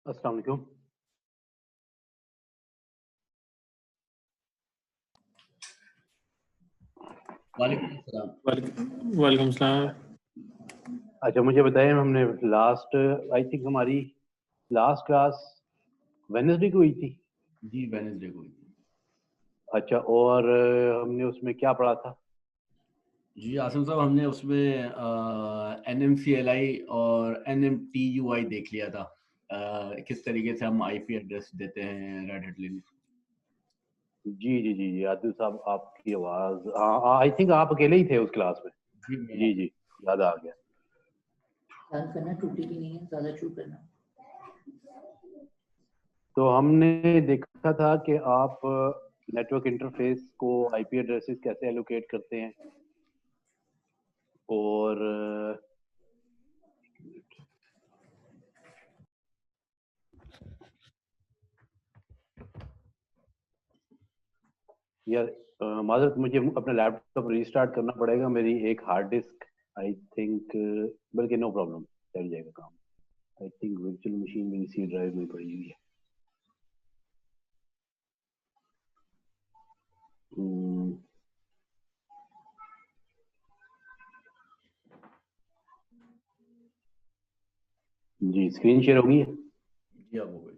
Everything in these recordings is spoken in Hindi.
अस्सलाम वालेकुम। वालेकुम सलाम। वालेकुम सलाम। अच्छा, मुझे बताएं, हमने लास्ट आई थिंक हमारी लास्ट क्लास वेडनेसडे को हुई थी। जी वेडनेसडे को हुई थी। अच्छा, और हमने उसमें क्या पढ़ा था? जी आसिम साहब, हमने उसमें NMCLI और NMTUI देख लिया था। किस तरीके से हम IP एड्रेस देते हैं रेड हैट लिनक्स। जी जी जी जी, आदिल साहब आपकी आवाज़, आई थिंक आप अकेले ही थे उस क्लास में। जी जी, याद आ गया। चालू करना, टूटी भी नहीं है, ज़्यादा चू करना। तो हमने देखा था कि आप नेटवर्क इंटरफेस को आईपी एड्रेसेस कैसे एलोकेट करते हैं, और यार माजरत, मुझे अपना लैपटॉप रिस्टार्ट करना पड़ेगा। मेरी एक हार्ड डिस्क आई थिंक, बल्कि नो प्रॉब्लम, चल जाएगा काम। आई थिंक वर्चुअल मशीन मेरी सी ड्राइव में पड़ी हुई है। जी, स्क्रीन शेयर होगी। जी आप हो गई।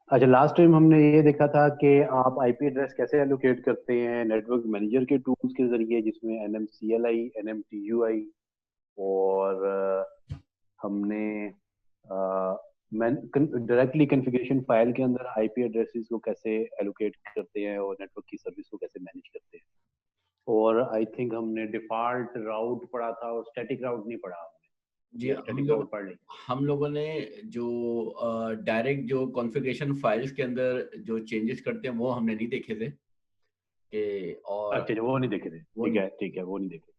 अच्छा, लास्ट टाइम हमने ये देखा था कि आप आईपी एड्रेस कैसे एलोकेट करते हैं नेटवर्क मैनेजर के टूल्स के जरिए, जिसमें NMCLI, NMTUI, और हमने डायरेक्टली कॉन्फ़िगरेशन फाइल के अंदर आईपी एड्रेसेस को कैसे एलोकेट करते हैं और नेटवर्क की सर्विस को कैसे मैनेज करते हैं। और आई थिंक हमने डिफॉल्ट राउट पढ़ा था और स्टैटिक राउट नहीं पढ़ा हमने। जी या स्टैटिक राउट पढ़ ली। हम लोगों ने जो डायरेक्ट जो कॉन्फ़िगरेशन फाइल्स के अंदर जो चेंजेस करते हैं वो हमने नहीं देखे थे कि और अच्छा, वो नहीं देखे थे। वो ठीक नहीं। है ठीक है, वो नहीं देखे।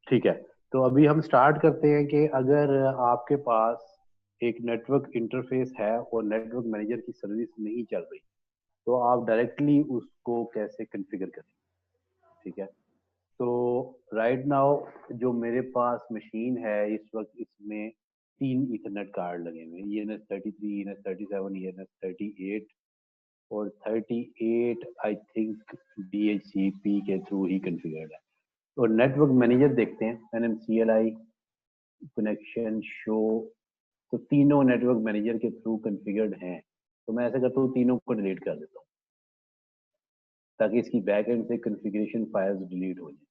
ठीक है, तो अभी हम स्टार्ट करते हैं कि अगर आपके पास एक नेटवर्क इंटरफेस है और नेटवर्क मैनेजर की सर्विस नहीं चल रही, तो आप डायरेक्टली उसको कैसे कॉन्फ़िगर करें। ठीक है, तो राइट नाउ जो मेरे पास मशीन है इस वक्त, इसमें 3 इथरनेट कार्ड लगे हुए हैं, ENS33, ENS37, ENS38, और 38 आई थिंक DHCP के थ्रू ही कॉन्फ़िगर्ड है। और नेटवर्क मैनेजर देखते हैं, NMCLI कनेक्शन शो, तो तीनों नेटवर्क मैनेजर के थ्रू कॉन्फ़िगर्ड हैं। तो मैं ऐसा करता हूँ, तीनों को डिलीट कर देता हूँ ताकि इसकी बैक एंड से कॉन्फ़िगरेशन फाइल्स डिलीट हो जाए।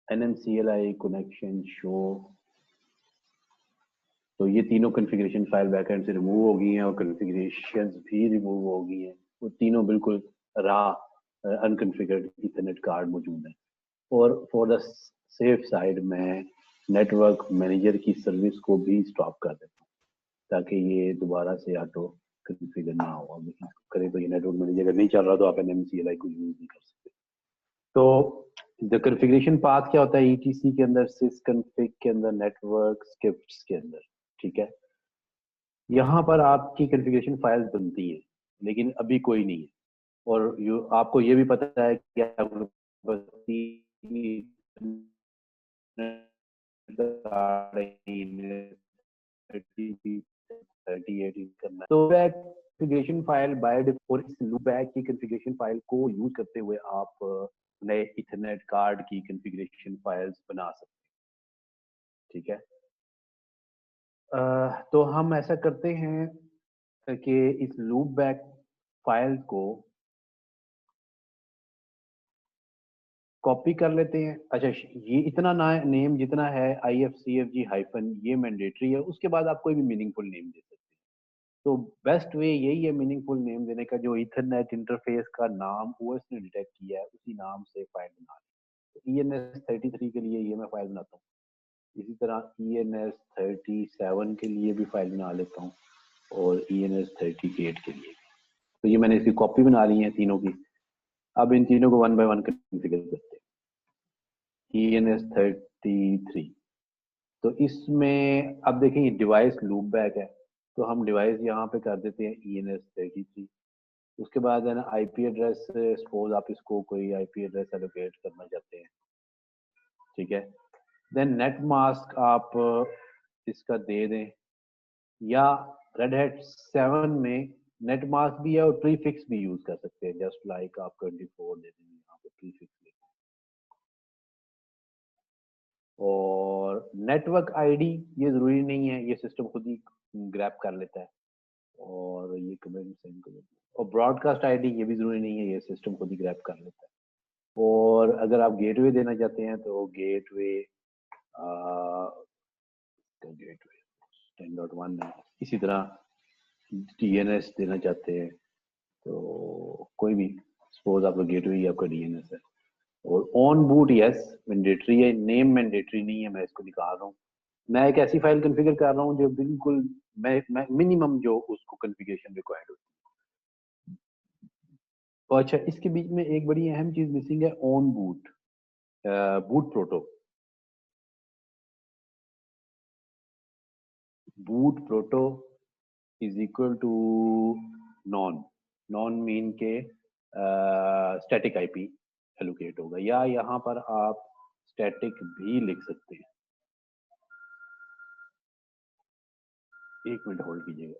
NMCLI कनेक्शन शो, तो ये तीनों कॉन्फ़िगरेशन फाइल बैकएंड से रिमूव हो गई हैं और कॉन्फ़िगरेशंस भी रिमूव हो गई हैं। वो तीनों बिल्कुल रा अनकॉन्फ़िगर्ड इथरनेट कार्ड मौजूद हैं। और फॉर द सेफ साइड मैं नेटवर्क मैनेजर की सर्विस को भी स्टॉप कर देता हूँ ताकि ये दोबारा से ऑटो कॉन्फ़िगर ना हो। अब इसको करें तो ये नेटवर्क मैनेजर अगर नहीं चल रहा तो आप NMCLI को यूज नहीं कर सकते। तो द कॉन्फ़िगरेशन पाथ क्या होता है ETC के अंदर, sysconfig के अंदर, नेटवर्क स्क्रिप्ट्स के अंदर। ठीक है, यहाँ पर आपकी कॉन्फ़िगरेशन फाइल्स बनती हैं लेकिन अभी कोई नहीं है। और आपको ये भी पता है कि आपको बस 38 करना है। तो कॉन्फ़िगरेशन फाइल बाय डिफ़ॉल्ट, इस लूपबैक की कॉन्फ़िगरेशन फाइल को यूज करते हुए आप नए इथरनेट कार्ड की कॉन्फ़िगरेशन फाइल्स बना सकते हैं। ठीक है, तो हम ऐसा करते हैं कि इस लूप बैक फाइल को कॉपी कर लेते हैं। अच्छा, ये इतना नेम जितना है IFCFG हाइफन, ये मैंडेटरी है। उसके बाद आप कोई भी मीनिंगफुल नेम दे सकते हैं। तो बेस्ट वे यही है मीनिंगफुल नेम देने का, जो इथरनेट इंटरफेस का नाम OS ने डिटेक्ट किया है उसी नाम से फाइल बना ली। तो ENS33 के लिए ये मैं फाइल बनाता हूँ, इसी तरह ENS37 के लिए भी फाइल बना लेता हूँ, और ENS38 के लिए। तो ये मैंने इसकी कॉपी बना ली है तीनों की। अब इन तीनों को वन बाय वन कॉन्फ़िगर करते हैं। ENS33, तो इसमें अब देखिए डिवाइस लूप बैक है, तो हम डिवाइस यहाँ पे कर देते हैं ENS33। उसके बाद है ना आईपी एड्रेस, सपोज आप इसको कोई आईपी एड्रेस एलोकेट करना चाहते हैं, ठीक है। देन नेट मास्क आप इसका दे दें, या रेड हैट 7 में नेट मास्क भी है और प्रीफिक्स भी यूज कर सकते हैं, जस्ट लाइक आप 24 दे देंगे यहाँ पे प्रीफिक्स लिखें। और नेटवर्क आईडी ये जरूरी नहीं है, ये सिस्टम खुद ही ग्रैब कर लेता है। और ये कमेंट सेंड कर देते हैं। और ब्रॉडकास्ट आईडी ये भी जरूरी नहीं है, ये सिस्टम खुद ही ग्रैब कर लेता है। और अगर आप गेटवे देना चाहते हैं तो गेटवे 10.1 है। इसी तरह डीएनएस देना चाहते हैं तो कोई भी, सपोज आपका गेटवे ही आपका डीएनएस है। और ऑन बूट यस मैंडेटरी है, नेम मैंडेटरी नहीं है, मैं इसको निकाल रहा हूँ। मैं एक ऐसी फाइल कॉन्फ़िगर कर रहा हूँ जो बिल्कुल मैं मिनिमम जो उसको कॉन्फ़िगरेशन रिक्वायर्ड होती है। तो अच्छा, इसके बीच में एक बड़ी अहम चीज मिसिंग है, on boot boot proto. Boot proto is equal to none, none mean के स्टैटिक आईपी एलोकेट होगा, या यहाँ पर आप स्टैटिक भी लिख सकते हैं। एक मिनट होल्ड कीजिएगा।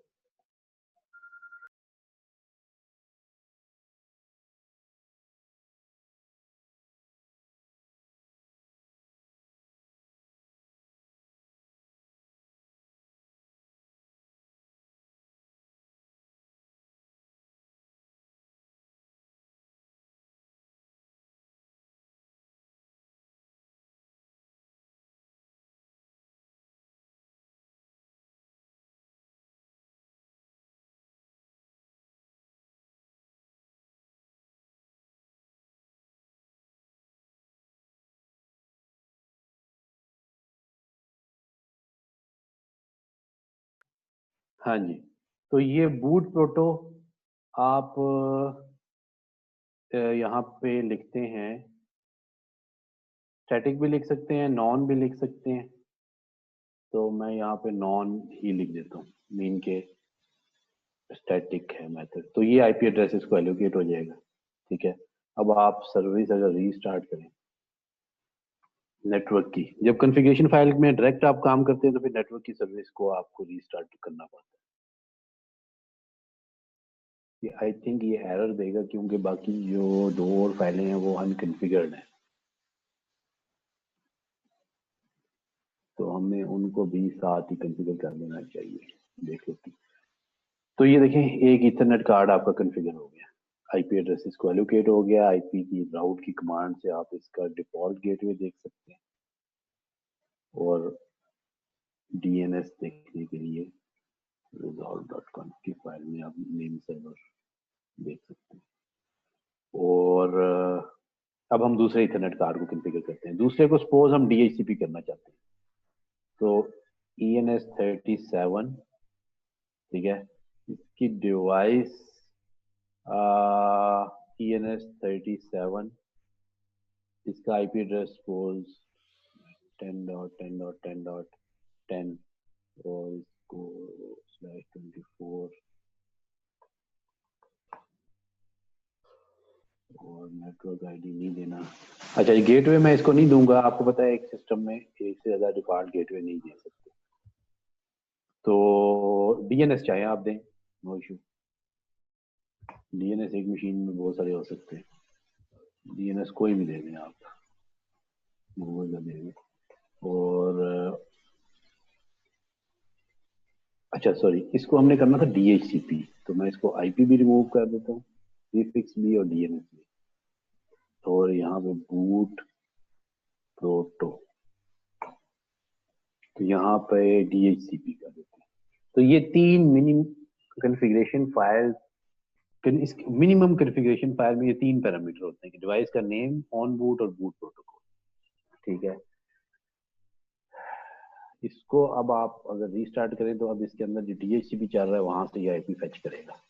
हाँ जी, तो ये बूट प्रोटो आप यहाँ पे लिखते हैं, स्टैटिक भी लिख सकते हैं, नॉन भी लिख सकते हैं। तो मैं यहाँ पे नॉन ही लिख देता हूँ, मीन के स्टैटिक है मेथड। तो ये आईपी एड्रेस इसको एलोकेट हो जाएगा, ठीक है। अब आप सर्विस अगर रीस्टार्ट करें नेटवर्क की, जब कॉन्फ़िगरेशन फाइल में डायरेक्ट आप काम करते हैं तो फिर नेटवर्क की सर्विस को आपको रीस्टार्ट करना पड़ता है। ये आई थिंक ये एरर देगा क्योंकि बाकी जो 2 और फाइलें हैं वो अनकॉन्फ़िगर्ड हैं, तो हमें उनको भी साथ ही कॉन्फ़िगर कर देना चाहिए। देख लेते हैं। तो ये देखें, एक ईथरनेट कार्ड आपका कॉन्फ़िगर हो गया, आईपी एड्रेस इसको एलोकेट हो गया। आईपी की राउट की कमांड से आप इसका डिफॉल्ट गेटवे देख सकते हैं, और डीएनएस देखने के लिए resolve.conf की फाइल में आप नेम सर्वर देख सकते हैं। और अब हम दूसरे इथरनेट कार्ड को कॉन्फ़िगर करते हैं। दूसरे को सपोज हम डीएचसीपी करना चाहते हैं, तो ENS37, ठीक है, इसकी डिवाइस ENS37, इसका आईपी एड्रेस सपोज 10.10.10.10 और इसको /24 और नेटवर्क आईडी नहीं देना। अच्छा, ये गेटवे मैं इसको नहीं दूंगा, आपको पता है एक सिस्टम में एक से ज्यादा डिफॉल्ट गेटवे नहीं दे सकते। तो डीएनएस चाहे आप दें, नो इशू। डीएनएस एक मशीन में बहुत सारे हो सकते हैं, डीएनएस कोई भी दे दें आप, गूगल का दे दें। और अच्छा सॉरी, इसको हमने करना था डीएचसीपी, तो मैं इसको आईपी भी रिमूव कर देता हूँ, प्रीफिक्स भी और डीएनएस भी। और यहाँ पे बूट प्रोटो, तो यहाँ पे डीएचसीपी कर देते हैं। तो ये 3 मिनिमम कॉन्फ़िगरेशन फाइल, इस मिनिमम कॉन्फ़िगरेशन फाइल में ये 3 पैरामीटर होते हैं कि डिवाइस का नेम, ऑन बूट और बूट प्रोटोकॉल, ठीक है। इसको अब आप अगर रीस्टार्ट करें तो अब इसके अंदर जो डीएचसीपी चल रहा है वहां से ये आईपी फेच करेगा।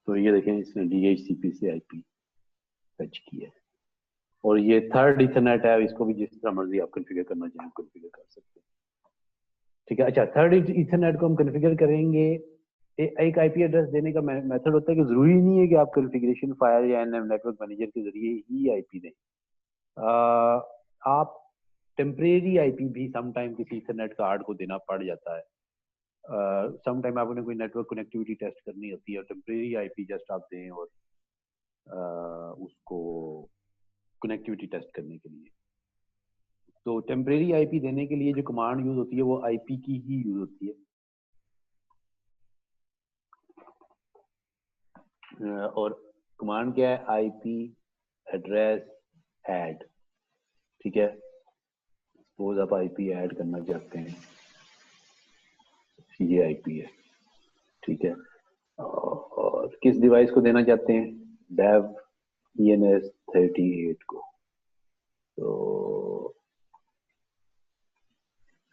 तो ये देखें इसने DHCP से IP फैच किया है, और ये थर्ड इथरनेट है, इसको भी जिस तरह मर्जी आप कॉन्फ़िगर करना चाहें कॉन्फ़िगर कर सकते हैं। ठीक है, अच्छा थर्ड इथरनेट को हम कॉन्फ़िगर करेंगे। एक IP एड्रेस देने का मेथड होता है कि जरूरी नहीं है कि आप कॉन्फ़िगरेशन फाइल या NM नेटवर्क मैनेजर के जरिए ही IP दें। आप टेम्परेरी IP भी समटाइम किसी इथरनेट कार्ड को देना पड़ जाता है। समटाइम आपने कोई नेटवर्क कनेक्टिविटी टेस्ट करनी होती है और टेम्परेरी IP जस्ट आप दें और उसको कनेक्टिविटी टेस्ट करने के लिए। तो टेम्परेरी IP देने के लिए जो कमांड यूज होती है वो IP की ही यूज होती है। और कमांड क्या है? IP address add. ठीक है, सपोज आप IP ऐड करना चाहते हैं, ये IP है, ठीक है, और किस डिवाइस को देना चाहते हैं? डेव ENS38 को। तो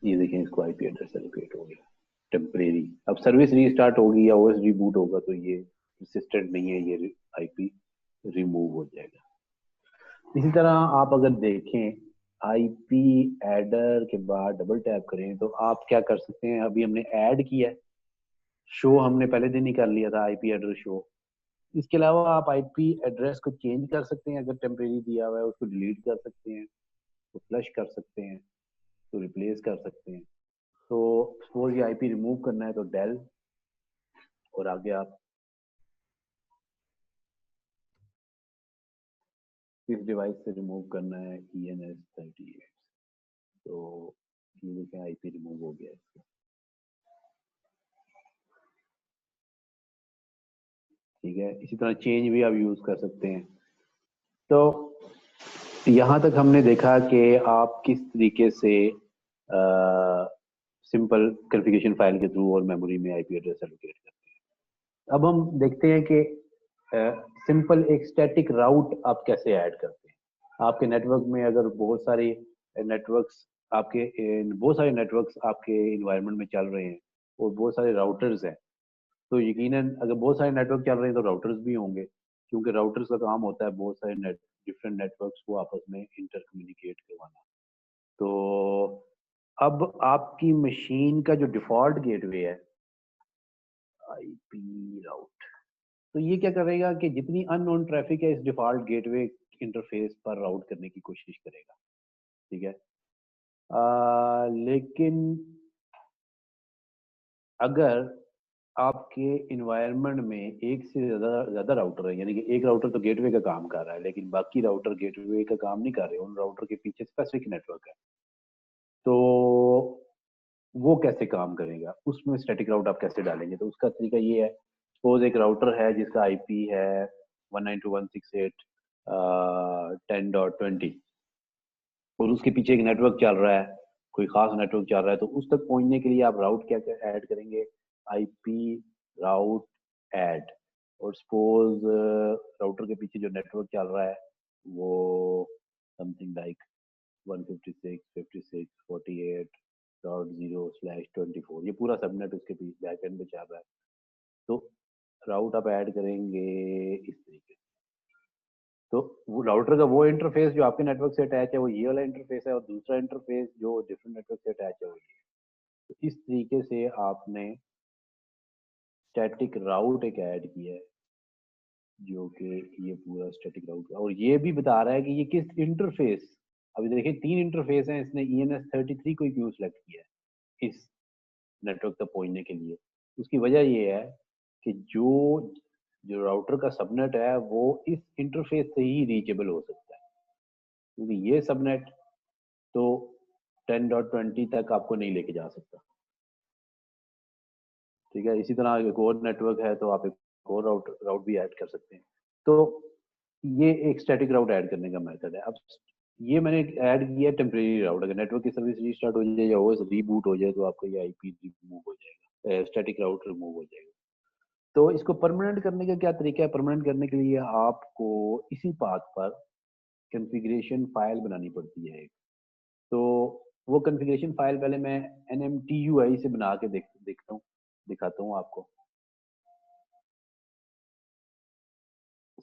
ये देखें, इसको IP एड्रेस एलोकेट हो गया टेम्परेरी। अब सर्विस रीस्टार्ट होगी या OS रिबूट होगा तो ये परसिस्टेंट नहीं है, ये IP रिमूव हो जाएगा। इसी तरह आप अगर देखें IP एडर के बाद डबल टैप करें तो आप क्या कर सकते हैं? अभी हमने ऐड किया है, शो हमने पहले दिन ही कर लिया था IP एड्रेस शो। इसके अलावा आप IP एड्रेस को चेंज कर सकते हैं, अगर टेम्परेरी दिया हुआ है उसको डिलीट कर सकते हैं, तो फ्लश कर सकते हैं, तो रिप्लेस कर सकते हैं। तो सपोज ये IP रिमूव करना है तो डेल, और आगे आप इस डिवाइस से रिमूव करना है ENS38। तो ये देखें IP रिमूव हो गया इसका। ठीक है, इसी तरह चेंज भी आप यूज कर सकते हैं। तो यहाँ तक हमने देखा कि आप किस तरीके से सिंपल कॉन्फ़िगरेशन फाइल के थ्रू और मेमोरी में IP एड्रेस एलोकेट करते हैं। अब हम देखते हैं कि सिंपल एक स्टैटिक राउट आप कैसे ऐड करते हैं। आपके नेटवर्क में अगर बहुत सारे नेटवर्क्स आपके इन्वायरमेंट में चल रहे हैं और बहुत सारे राउटर्स हैं, तो यकीनन अगर बहुत सारे नेटवर्क चल रहे हैं तो राउटर्स भी होंगे, क्योंकि राउटर्स का काम होता है बहुत सारे डिफरेंट नेटवर्क्स को आपस में इंटर कम्युनिकेट करवाना। तो अब आपकी मशीन का जो डिफॉल्ट गेटवे है IP राउट, तो ये क्या करेगा कि जितनी अननोन ट्रैफिक है इस डिफॉल्ट गेटवे इंटरफेस पर राउट करने की कोशिश करेगा। ठीक है, लेकिन अगर आपके इन्वायरमेंट में एक से ज्यादा राउटर है, यानी कि एक राउटर तो गेटवे का काम कर रहा है लेकिन बाकी राउटर गेटवे का काम नहीं कर रहे, उन राउटर के पीछे स्पेसिफिक नेटवर्क है, तो वो कैसे काम करेगा? उसमें स्टैटिक राउट आप कैसे डालेंगे? तो उसका तरीका ये है, सपोज एक राउटर है जिसका IP है 192.168.10.20 और उसके पीछे एक नेटवर्क चल रहा है, कोई खास नेटवर्क चल रहा है, तो उस तक पहुंचने के लिए आप राउट क्या ऐड करेंगे? IP route add. और सपोज राउटर के पीछे जो नेटवर्क चल रहा है वो समथिंग लाइक 156.56.48.0/24, ये पूरा सबनेट उसके बैक एंड पे चल रहा है। तो राउट आप ऐड करेंगे इस तरीके से। तो वो राउटर का वो इंटरफेस जो आपके नेटवर्क से अटैच है वो ये वाला इंटरफेस है, और दूसरा इंटरफेस जो डिफरेंट नेटवर्क से अटैच है वो ये। तो इस तरीके से आपने स्टैटिक राउट एक ऐड किया है, जो कि ये पूरा स्टैटिक राउट, और ये भी बता रहा है कि ये किस इंटरफेस। अभी देखिए 3 इंटरफेस हैं, इसने ENS33 को क्यों सिलेक्ट किया है इस नेटवर्क तक पहुंचने के लिए? उसकी वजह ये है कि जो जो राउटर का सबनेट है वो इस इंटरफेस से ही रीचेबल हो सकता है, क्योंकि ये सबनेट तो 10.20 तक आपको नहीं लेके जा सकता। ठीक है, इसी तरह एक और नेटवर्क है तो आप एक और राउट भी ऐड कर सकते हैं। तो ये एक स्टैटिक राउट ऐड करने का मेथड है। अब ये मैंने ऐड किया टेम्परेरी राउट, अगर नेटवर्क की सर्विस रीस्टार्ट हो जाए या OS रीबूट हो जाए तो आपका ये IP रिमूव हो जाएगा, स्टैटिक राउट रिमूव हो जाएगा। तो इसको परमानेंट करने का क्या तरीका है? परमानेंट करने के लिए आपको इसी पाथ पर कॉन्फ़िगरेशन फाइल बनानी पड़ती है एक। तो वो कॉन्फ़िगरेशन फाइल पहले मैं NMTUI से बना के दिखाता हूँ आपको।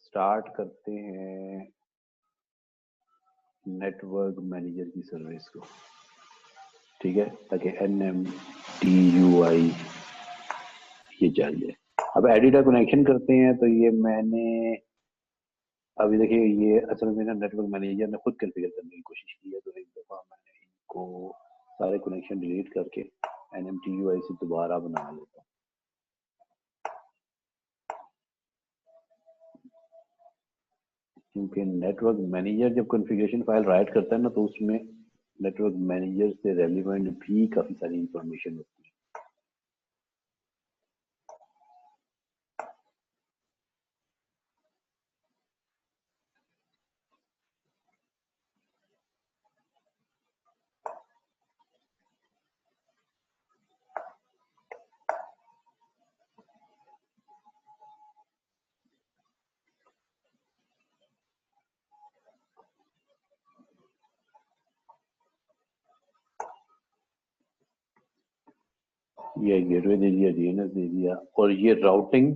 स्टार्ट करते हैं नेटवर्क मैनेजर की सर्विस को, ठीक है, ताकि NMTUI ये चल जाए। अब एडिटर कनेक्शन करते हैं, तो ये मैंने अभी देखिए ये असल में ना नेटवर्क मैनेजर ने खुद कॉन्फ़िगर करने की कोशिश की है, तो एक दफ़ा मैंने इनको सारे कनेक्शन डिलीट करके NMTUI से दोबारा बना लेता हूँ। क्योंकि नेटवर्क मैनेजर जब कॉन्फ़िगरेशन फाइल राइट करता है ना, तो उसमें नेटवर्क मैनेजर से रेलिवेंट भी काफ़ी सारी इंफॉर्मेशन होती है। ये गेटवे दे दिया, DNS दे दिया, और ये routing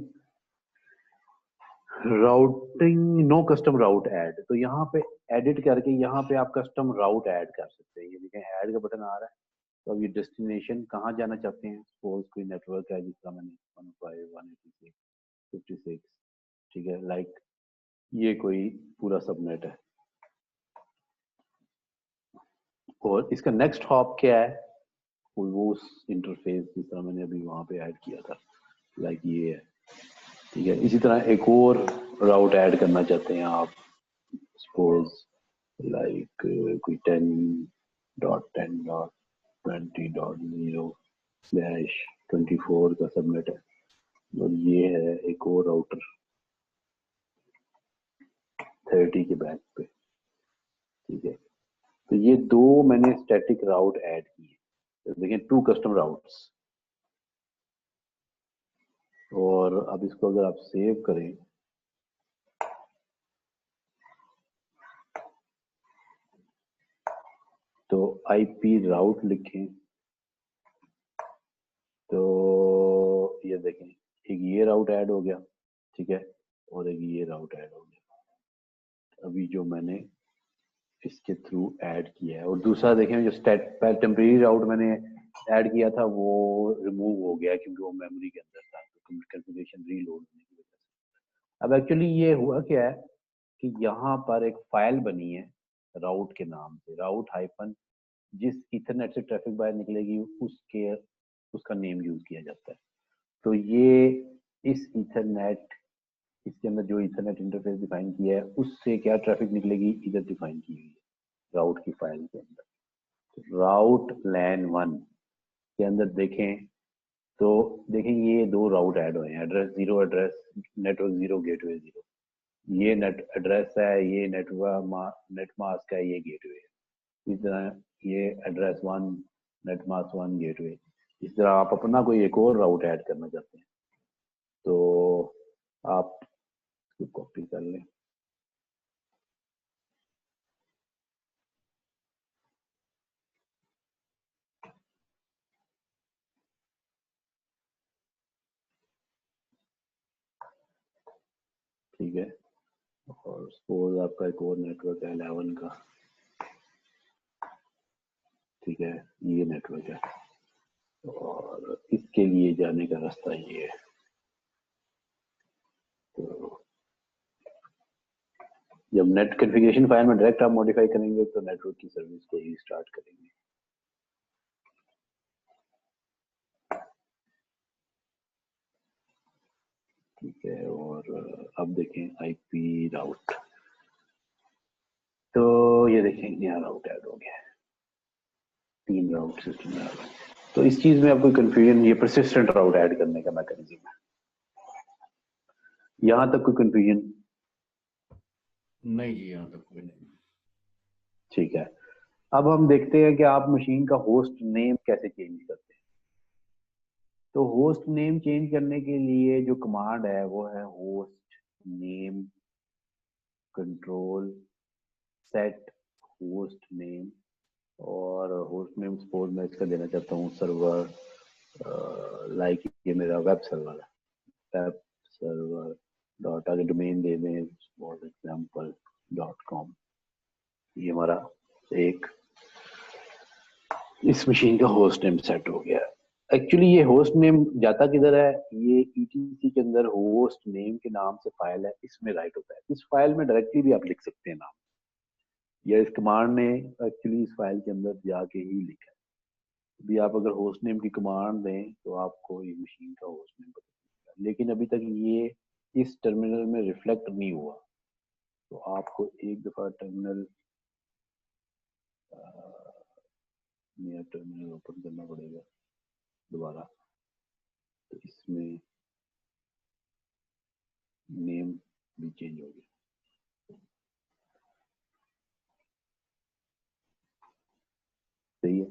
no custom route add, तो यहाँ पे एडिट करके यहाँ पे आप कस्टम राउट ऐड कर सकते हैं। ये देखें ऐड का बटन आ रहा है, तो अब ये डेस्टिनेशन कहाँ जाना चाहते हैं, सपोज कोई नेटवर्क है जिसका मैंने 105.186.56, ठीक है, लाइक ये कोई पूरा सबनेट है, और इसका नेक्स्ट हॉप क्या है, वो उस इंटरफेस जिस तरह मैंने अभी वहां पे ऐड किया था, लाइक ये है, ठीक है। इसी तरह एक और राउट ऐड करना चाहते हैं आप, सपोज लाइक कोई 10.10.20.0/24 का सबनेट है, और ये है एक और राउटर 30 के बैक पे, ठीक है। तो ये दो मैंने स्टैटिक राउट ऐड किए, तो देखिए 2 कस्टम राउट्स। और अब इसको अगर आप सेव करें, तो IP राउट लिखें, तो ये देखें एक ये राउट ऐड हो गया, ठीक है, और एक ये राउट ऐड हो गया अभी जो मैंने इसके थ्रू ऐड किया है। और दूसरा देखें जो टेम्परेरी राउट मैंने ऐड किया था वो रिमूव हो गया क्योंकि वो मेमोरी के अंदर था, तो कॉन्फ़िगरेशन रीलोड होने की वजह से। अब एक्चुअली ये हुआ क्या है कि यहाँ पर एक फाइल बनी है राउट के नाम से, राउट हाइफन जिस इथरनेट से ट्रैफिक बाहर निकलेगी उसका नेम यूज किया जाता है। तो ये इस इथरनेट, इसके अंदर जो इथरनेट इंटरफेस डिफाइन किया है उससे क्या ट्रैफिक निकलेगी इधर डिफाइन की हुई है राउट की फाइल के अंदर। तो राउट LAN 1 के अंदर देखें तो देखें ये दो राउट ऐड हुए हैं, एड्रेस 0 एड्रेस, नेटवर्क 0 गेटवे 0, ये नेट एड्रेस है, ये नेट मास्क है, ये गेटवे है। इस तरह ये एड्रेस 1 नेट मास्क 1 गेटवे। इस तरह आप अपना कोई एक और राउट ऐड करना चाहते हैं तो आप कॉपी कर लें, ठीक है। और सपोज आपका एक और नेटवर्क है 11 का, ठीक है, ये नेटवर्क है और इसके लिए जाने का रास्ता ये है। तो जब नेट कॉन्फ़िगरेशन फाइल में डायरेक्ट आप मॉडिफाई करेंगे तो नेटवर्क की सर्विस को ही स्टार्ट करेंगे। ठीक है, और अब देखें IP राउट, तो ये देखें नया राउट ऐड हो गया है, 3 राउट सिस्टम में। तो इस चीज में आपको कंफ्यूजन, ये परसिस्टेंट राउट ऐड करने का मैकेनिज्म है। यहाँ तक कोई कंफ्यूजन नहीं जी, यहाँ तक कोई नहीं। ठीक है। अब हम देखते हैं कि आप मशीन का होस्ट नेम कैसे चेंज करते हैं। तो होस्ट नेम चेंज करने के लिए जो कमांड है वो है host name control set host name, और होस्ट नेम सपोज मैं इसका देना चाहता हूँ सर्वर, लाइक ये मेरा वेब सर्वर है, वेब सर्वर डॉट आगे डोमेन दे दें example.com। ये हमारा एक इस मशीन का होस्ट नेम सेट हो गया। एक्चुअली ये होस्ट नेम जाता किधर है, ये ईटीसी के अंदर होस्ट नेम के नाम से फाइल है, इसमें राइट होता है। इस फाइल में डायरेक्टली भी आप लिख सकते हैं नाम, या इस कमांड ने एक्चुअली इस फाइल के अंदर जाके ही लिखा है। अभी आप अगर होस्ट नेम की कमांड दें तो आपको ये मशीन का होस्ट नेम पता चलेगा, लेकिन अभी तक ये इस टर्मिनल में रिफ्लेक्ट नहीं हुआ। तो आपको एक दफा टर्मिनल नया टर्मिनल ओपन करना पड़ेगा दोबारा। तो इसमें नेम भी चेंज हो गया। सही है।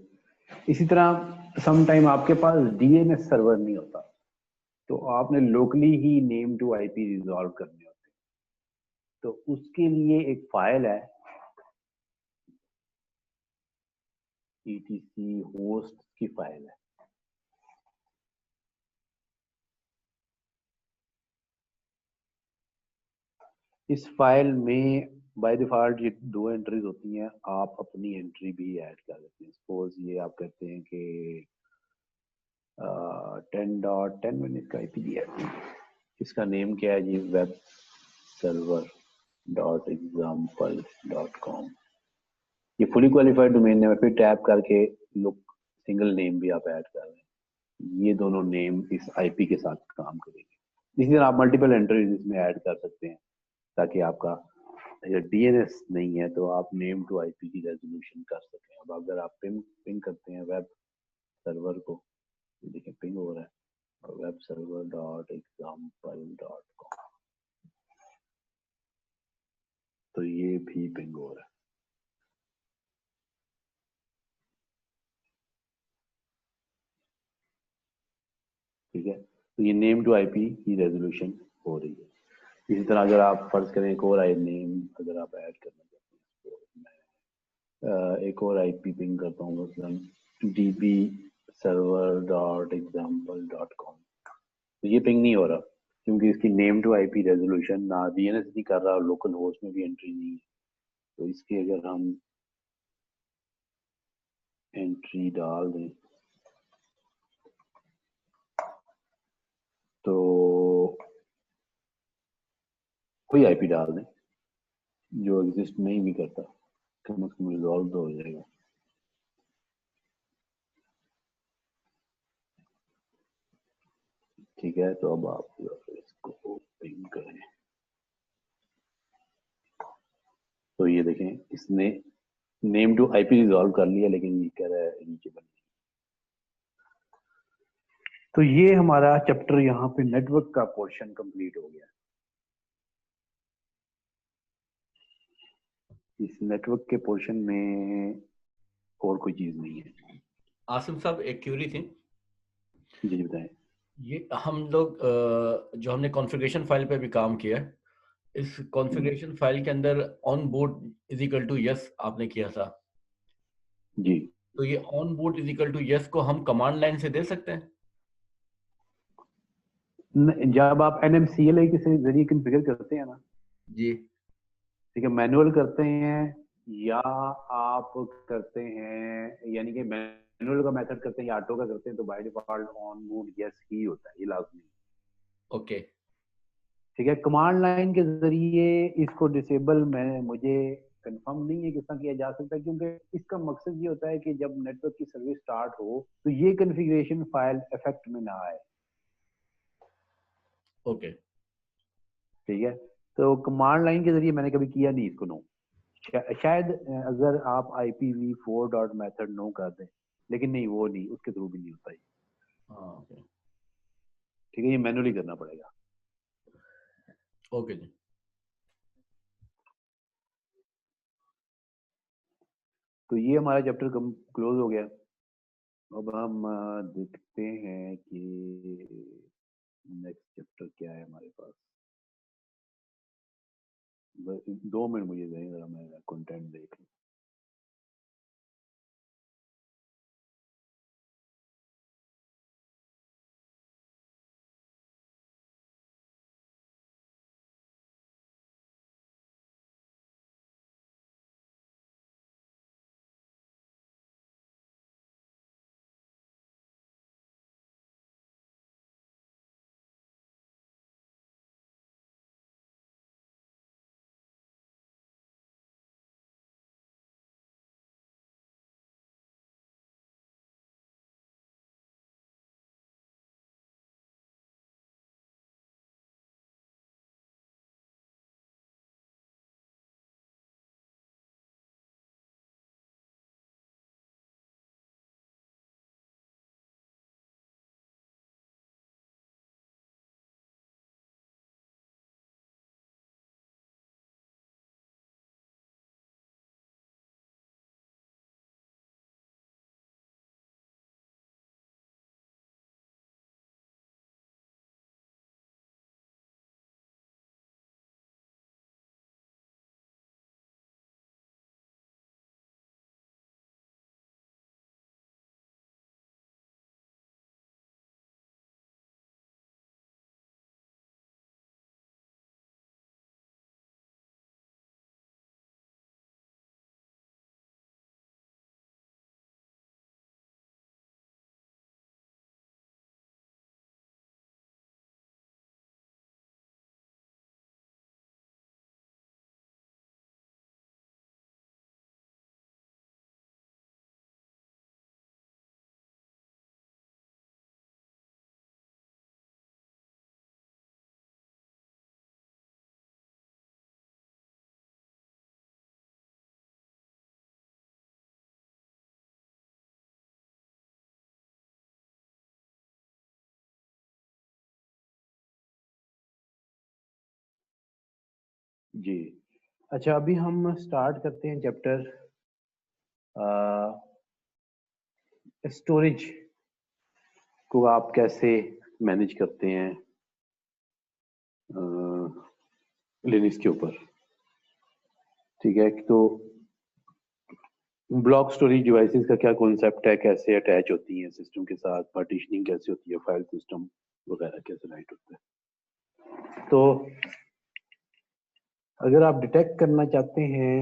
इसी तरह सम टाइम आपके पास डीएनएस सर्वर नहीं होता, तो आपने लोकली ही नेम टू आईपी रिजॉल्व करने होते हैं। तो उसके लिए एक फाइल है ईटीसी होस्ट की फाइल है। इस फाइल में बाय डिफॉल्ट ये 2 एंट्रीज होती हैं, आप अपनी एंट्री भी ऐड कर देते हैं। सपोज ये आप कहते हैं कि 10.10 मैंने इसका आईपी दिया है, इसका नेम क्या है जी, web server dot example dot com. ये फुली क्वालिफाइड डोमेन है, फिर टैप करके लुक सिंगल नेम भी आप ऐड कर रहे हैं, ये दोनों नेम इस आईपी के साथ काम करेंगे। इसी तरह आप मल्टीपल एंट्रीज इसमें ऐड कर सकते हैं, ताकि आपका डीएनएस नहीं है तो आप नेम टू आईपी की रेजोल्यूशन कर सकें। अब अगर आप पिंग करते हैं वेब सर्वर को, देखिए पिंग हो रहा है, और web server dot example dot com, तो ये भी पिंग हो रहा है। ठीक है, तो ये नेम टू आईपी की रेजोल्यूशन हो रही है। इसी तरह अगर आप फर्ज करें एक और आई नेम अगर आप ऐड करना चाहते हैं, तो मैं एक और आईपी पिंग करता हूँ, मतलब db server dot example dot com. तो ये पिंग नहीं हो रहा क्योंकि इसकी नेम टू आईपी रेजोल्यूशन ना डीएनएस नहीं कर रहा और लोकल होस्ट में भी एंट्री नहीं है। तो इसकी अगर हम एंट्री डाल दें तो कोई आईपी डाल दें जो एग्जिस्ट नहीं भी करता, कम से कम रिजॉल्व तो हो जाएगा। ठीक है, तो अब आप इसको पिंग करें तो ये देखें इसने नेम टू आईपी रिजॉल्व कर लिया, लेकिन ये कह रहा है रीचेबल। तो ये हमारा चैप्टर यहाँ पे नेटवर्क का पोर्शन कंप्लीट हो गया। इस नेटवर्क के पोर्शन में और कोई चीज नहीं है। आसिम साहब एक क्यूरी थी। जी बताएं। ये हम लोग जो हमने कॉन्फ़िगरेशन फाइल पे भी काम किया है, इस कॉन्फ़िगरेशन फाइल के अंदर on board is equal to yes आपने किया था। जी, तो ये on board is equal to yes को हम कमांड लाइन से दे सकते हैं? जब आप NMCLI के जरिए कॉन्फ़िगर करते हैं ना, जी ठीक है, मैनुअल करते हैं या आप करते हैं, यानी कि मैनुअल का मेथड करते हैं या ऑटो का करते हैं, तो by default on board yes he होता है, ये लाजमी। ओके ठीक है, कमांड लाइन के जरिए इसको डिसेबल मैं मुझे कंफर्म नहीं है किस तरह किया जा सकता है, क्योंकि इसका मकसद ये होता है कि जब नेटवर्क की सर्विस स्टार्ट हो तो ये कॉन्फ़िगरेशन फाइल इफेक्ट में ना आए। ओके ठीक है, तो कमांड लाइन के जरिए मैंने कभी किया नहीं इसको, नो। शायद अगर आप IPv4 डॉट मेथड नो कर दें, लेकिन नहीं, वो नहीं, उसके थ्रू भी नहीं होता ये। हाँ ओके ठीक है, ये मैनुअली करना पड़ेगा। ओके जी। तो ये हमारा चैप्टर क्लोज हो गया। अब हम देखते हैं कि नेक्स्ट चैप्टर क्या है हमारे पास। बस 2 मिनट मुझे दें, जरा मैं कंटेंट देख लूं। जी। अच्छा, अभी हम स्टार्ट करते हैं चैप्टर स्टोरेज को आप कैसे मैनेज करते हैं लिनक्स के ऊपर। ठीक है, तो ब्लॉक स्टोरेज डिवाइसेस का क्या कॉन्सेप्ट है, कैसे अटैच होती हैं सिस्टम के साथ, पार्टीशनिंग कैसे होती है, फाइल सिस्टम वगैरह कैसे राइट होता है। तो अगर आप डिटेक्ट करना चाहते हैं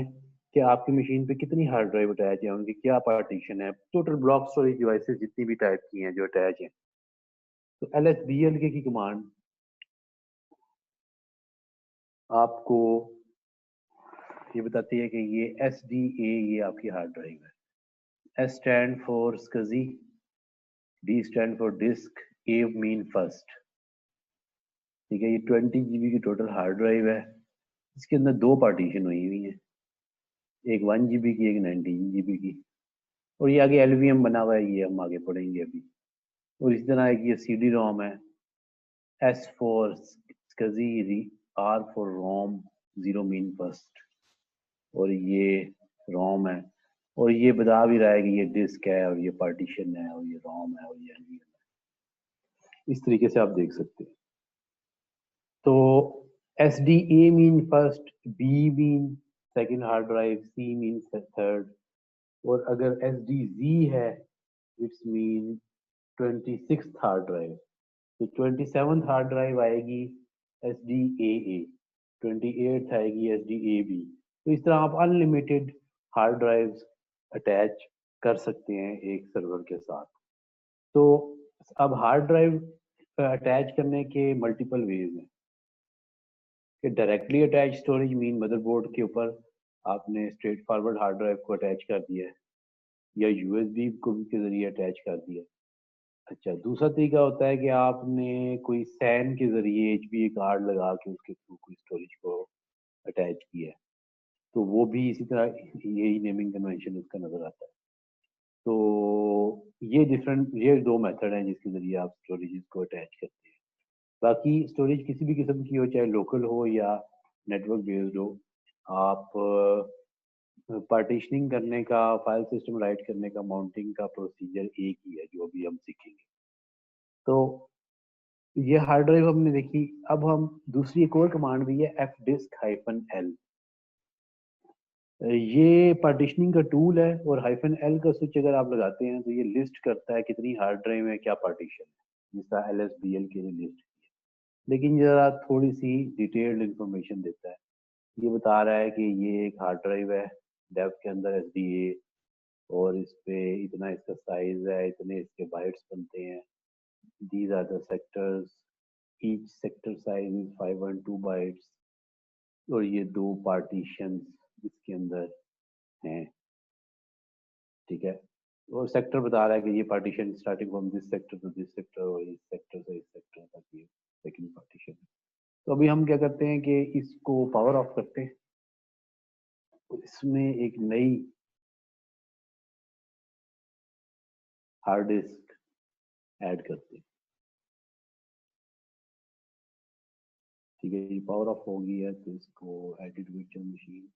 कि आपकी मशीन पे कितनी हार्ड ड्राइव अटैच है, उनकी क्या पार्टीशन है, टोटल ब्लॉक स्टोरेज डिवाइसेस जितनी भी टाइप की हैं जो अटैच हैं, तो LSBLK की कमांड आपको ये बताती है कि ये SDA ये आपकी हार्ड ड्राइव है। S stand for SCSI, D stand for disk, A mean first. ठीक है, ये 20 GB की टोटल हार्ड ड्राइव है। इसके अंदर दो पार्टीशन हुई हुई है, एक 1 GB की, एक 19 GB की। और ये आगे LVM बना हुआ है, ये हम आगे पढ़ेंगे अभी। और इस तरह एक ये CD ROM है, S for SCSI, R for ROM, zero mean first. और ये रोम है, और ये बता भी रहा है कि ये डिस्क है, और ये पार्टीशन है, और ये रोम है, और ये LVM है। इस तरीके से आप देख सकते हैं। तो SDA mean first, B mean second hard drive, C mean third, और अगर SDZ है it's mean 26th hard drive. तो 27th हार्ड ड्राइव आएगी SDAA, 28th आएगी SDAB। तो इस तरह आप अनलिमिटेड हार्ड ड्राइव्स अटैच कर सकते हैं एक सर्वर के साथ। तो अब हार्ड ड्राइव अटैच करने के मल्टीपल वेज हैं कि directly attach storage mean motherboard के ऊपर आपने स्ट्रेट फॉरवर्ड हार्ड ड्राइव को अटैच कर दिया है, या USB को के जरिए अटैच कर दिया है। अच्छा, दूसरा तरीका होता है कि आपने कोई सैन के जरिए HBA कार्ड लगा के उसके थ्रू कोई स्टोरेज को अटैच किया है, तो वो भी इसी तरह यही नेमिंग कन्वेंशन उसका नजर आता है। तो ये दो मेथड हैं जिसके जरिए आप स्टोरेज को अटैच करते हैं। बाकी स्टोरेज किसी भी किस्म की हो, चाहे लोकल हो या नेटवर्क बेस्ड हो, आप पार्टीशनिंग करने का, फाइल सिस्टम राइट करने का, माउंटिंग का प्रोसीजर एक ही है जो अभी हम सीखेंगे। तो ये हार्ड ड्राइव हमने देखी। अब हम दूसरी एक और कमांड भी है fdisk-l। ये पार्टीशनिंग का टूल है, और -l का स्विच अगर आप लगाते हैं तो ये लिस्ट करता है कितनी हार्ड ड्राइव है, क्या पार्टीशन है, जिसका LSBL के लिए लिस्ट किया। लेकिन जरा थोड़ी सी डिटेल्ड इंफॉर्मेशन देता है। ये बता रहा है कि ये एक हार्ड ड्राइव है डेव के अंदर SDA, और इस पे इतना इसका साइज है, इतने इसके बाइट्स बनते हैं, these are the sectors, each sector size is 512 bytes, और ये दो पार्टीशन इसके अंदर हैं। ठीक है, और सेक्टर बता रहा है कि ये partition starting from this sector to this sector, और इस सेक्टर से इस सेक्टर तक ये सेकंड पार्टीशन है। तो अभी हम क्या करते हैं कि इसको पावर ऑफ करते हैं, और इसमें एक नई हार्ड डिस्क ऐड करते हैं। ठीक है, ये पावर ऑफ हो गई है, तो इसको एडिट वर्चुअल मशीन,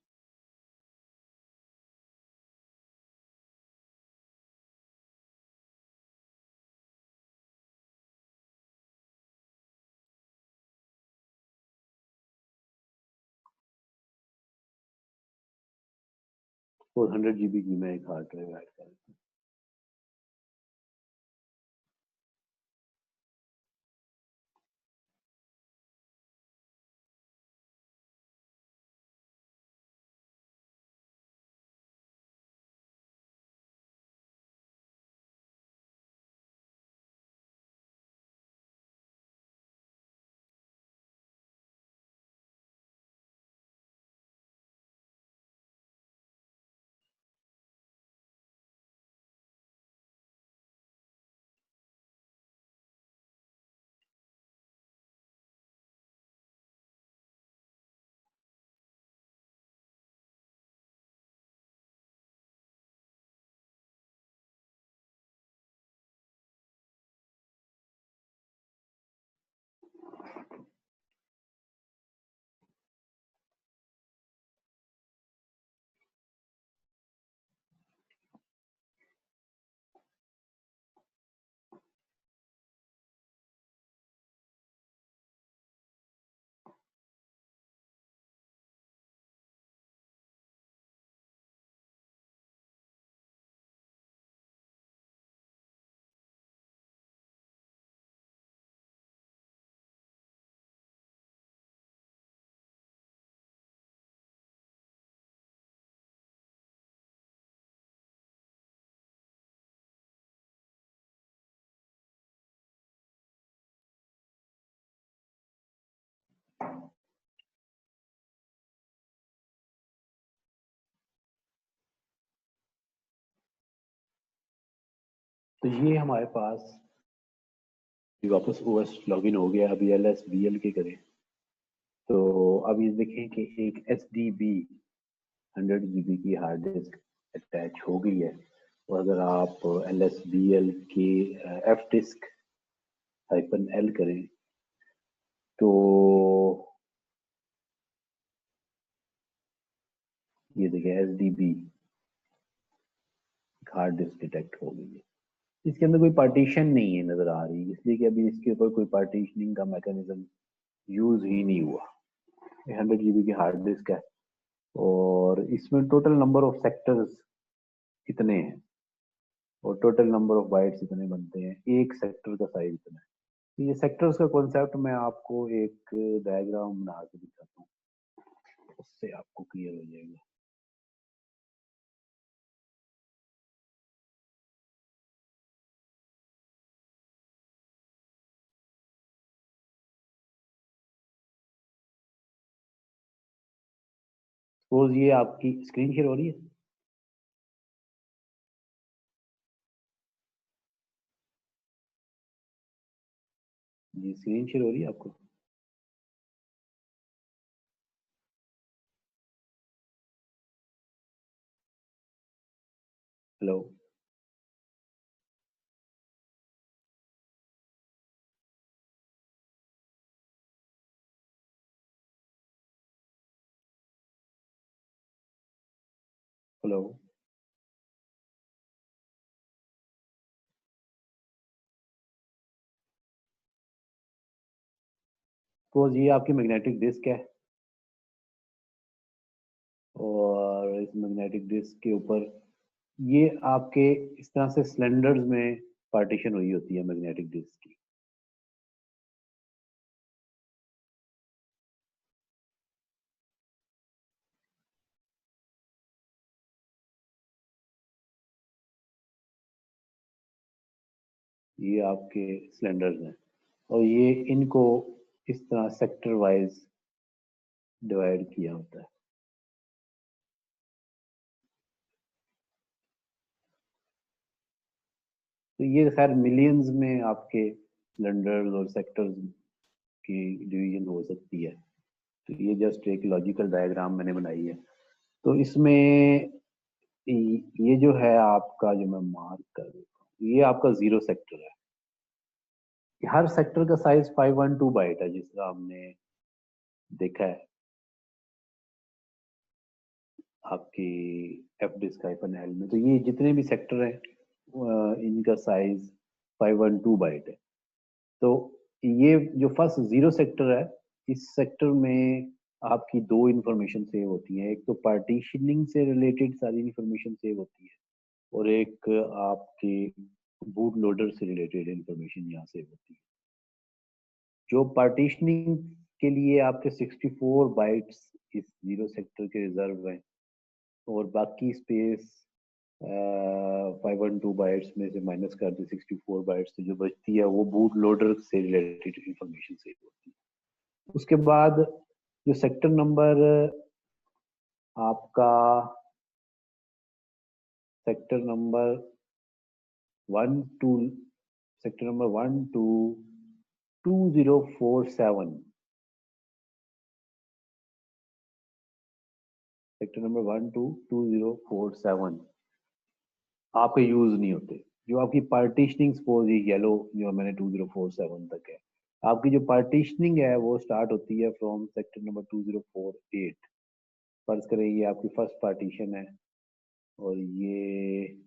और 100 GB की मैं एक हार्ड ड्राइव ऐड कर देता हूँ। तो ये हमारे पास वापस ओएस लॉगिन हो गया। अभी LSBL के करें तो अब ये देखें कि एक SDB 100 GB की हार्ड डिस्क अटैच हो गई है। और अगर आप LSBL की F डिस्क -L करें तो ये देखिए SDB हार्ड डिस्क डिटेक्ट हो गई है। इसके अंदर कोई पार्टीशन नहीं है नजर आ रही, इसलिए कि अभी इसके ऊपर कोई पार्टीशनिंग का मैकेनिज्म यूज ही नहीं हुआ। 100 GB की हार्ड डिस्क है और इसमें टोटल नंबर ऑफ सेक्टर्स कितने हैं और टोटल नंबर ऑफ बाइट्स इतने बनते हैं, एक सेक्टर का साइज इतना है। तो ये सेक्टर्स का कॉन्सेप्ट मैं आपको एक डायग्राम बना के दिखाता हूँ, उससे आपको क्लियर हो जाएगा। सपोज ये आपकी स्क्रीन शेयर हो रही है। जी स्क्रीन शेयर हो रही है आपको? हेलो हेलो सपोज ये आपकी मैग्नेटिक डिस्क है और इस मैग्नेटिक डिस्क के ऊपर ये आपके इस तरह से सिलेंडर्स में पार्टीशन हुई होती है मैग्नेटिक डिस्क की। ये आपके सिलेंडर्स हैं और ये इनको इस तरह सेक्टर वाइज डिवाइड किया होता है। तो ये खैर मिलियंस में आपके सिलेंडर्स और सेक्टर्स की डिवीजन हो सकती है। तो ये जस्ट एक लॉजिकल डायग्राम मैंने बनाई है। तो इसमें ये जो है आपका, जो मैं मार्क कर देता हूँ, ये आपका 0 सेक्टर है। हर सेक्टर का साइज 512 बाइट है, जिस तरह हमने देखा है आपकी एफ डिस्क -L में। तो ये जितने भी सेक्टर हैं इनका साइज 512 बाइट है। तो ये जो फर्स्ट 0 सेक्टर है, इस सेक्टर में आपकी दो इंफॉर्मेशन सेव होती है। एक तो पार्टीशनिंग से रिलेटेड सारी इंफॉर्मेशन सेव होती है और एक आपके बूट लोडर से रिलेटेड इंफॉर्मेशन यहाँ सेव होती है। जो पार्टीशनिंग के लिए आपके 64 बाइट्स इस 0 सेक्टर के रिजर्व हैं और बाकी स्पेस 512 बाइट्स में से माइनस कर दे 64 बाइट्स, तो जो बचती है वो बूट लोडर से रिलेटेड इंफॉर्मेशन सेव होती है। उसके बाद जो सेक्टर नंबर आपका sector number 1 sector number 1 to 2047, sector number 1 to 2047 आपके यूज नहीं होते। जो आपकी पार्टीशनिंग सपोज ये येलो जो मैंने 2047 तक है, आपकी जो पार्टीशनिंग है वो स्टार्ट होती है फ्रॉम सेक्टर नंबर 2048। फर्ज करें ये आपकी फर्स्ट पार्टीशन है और ये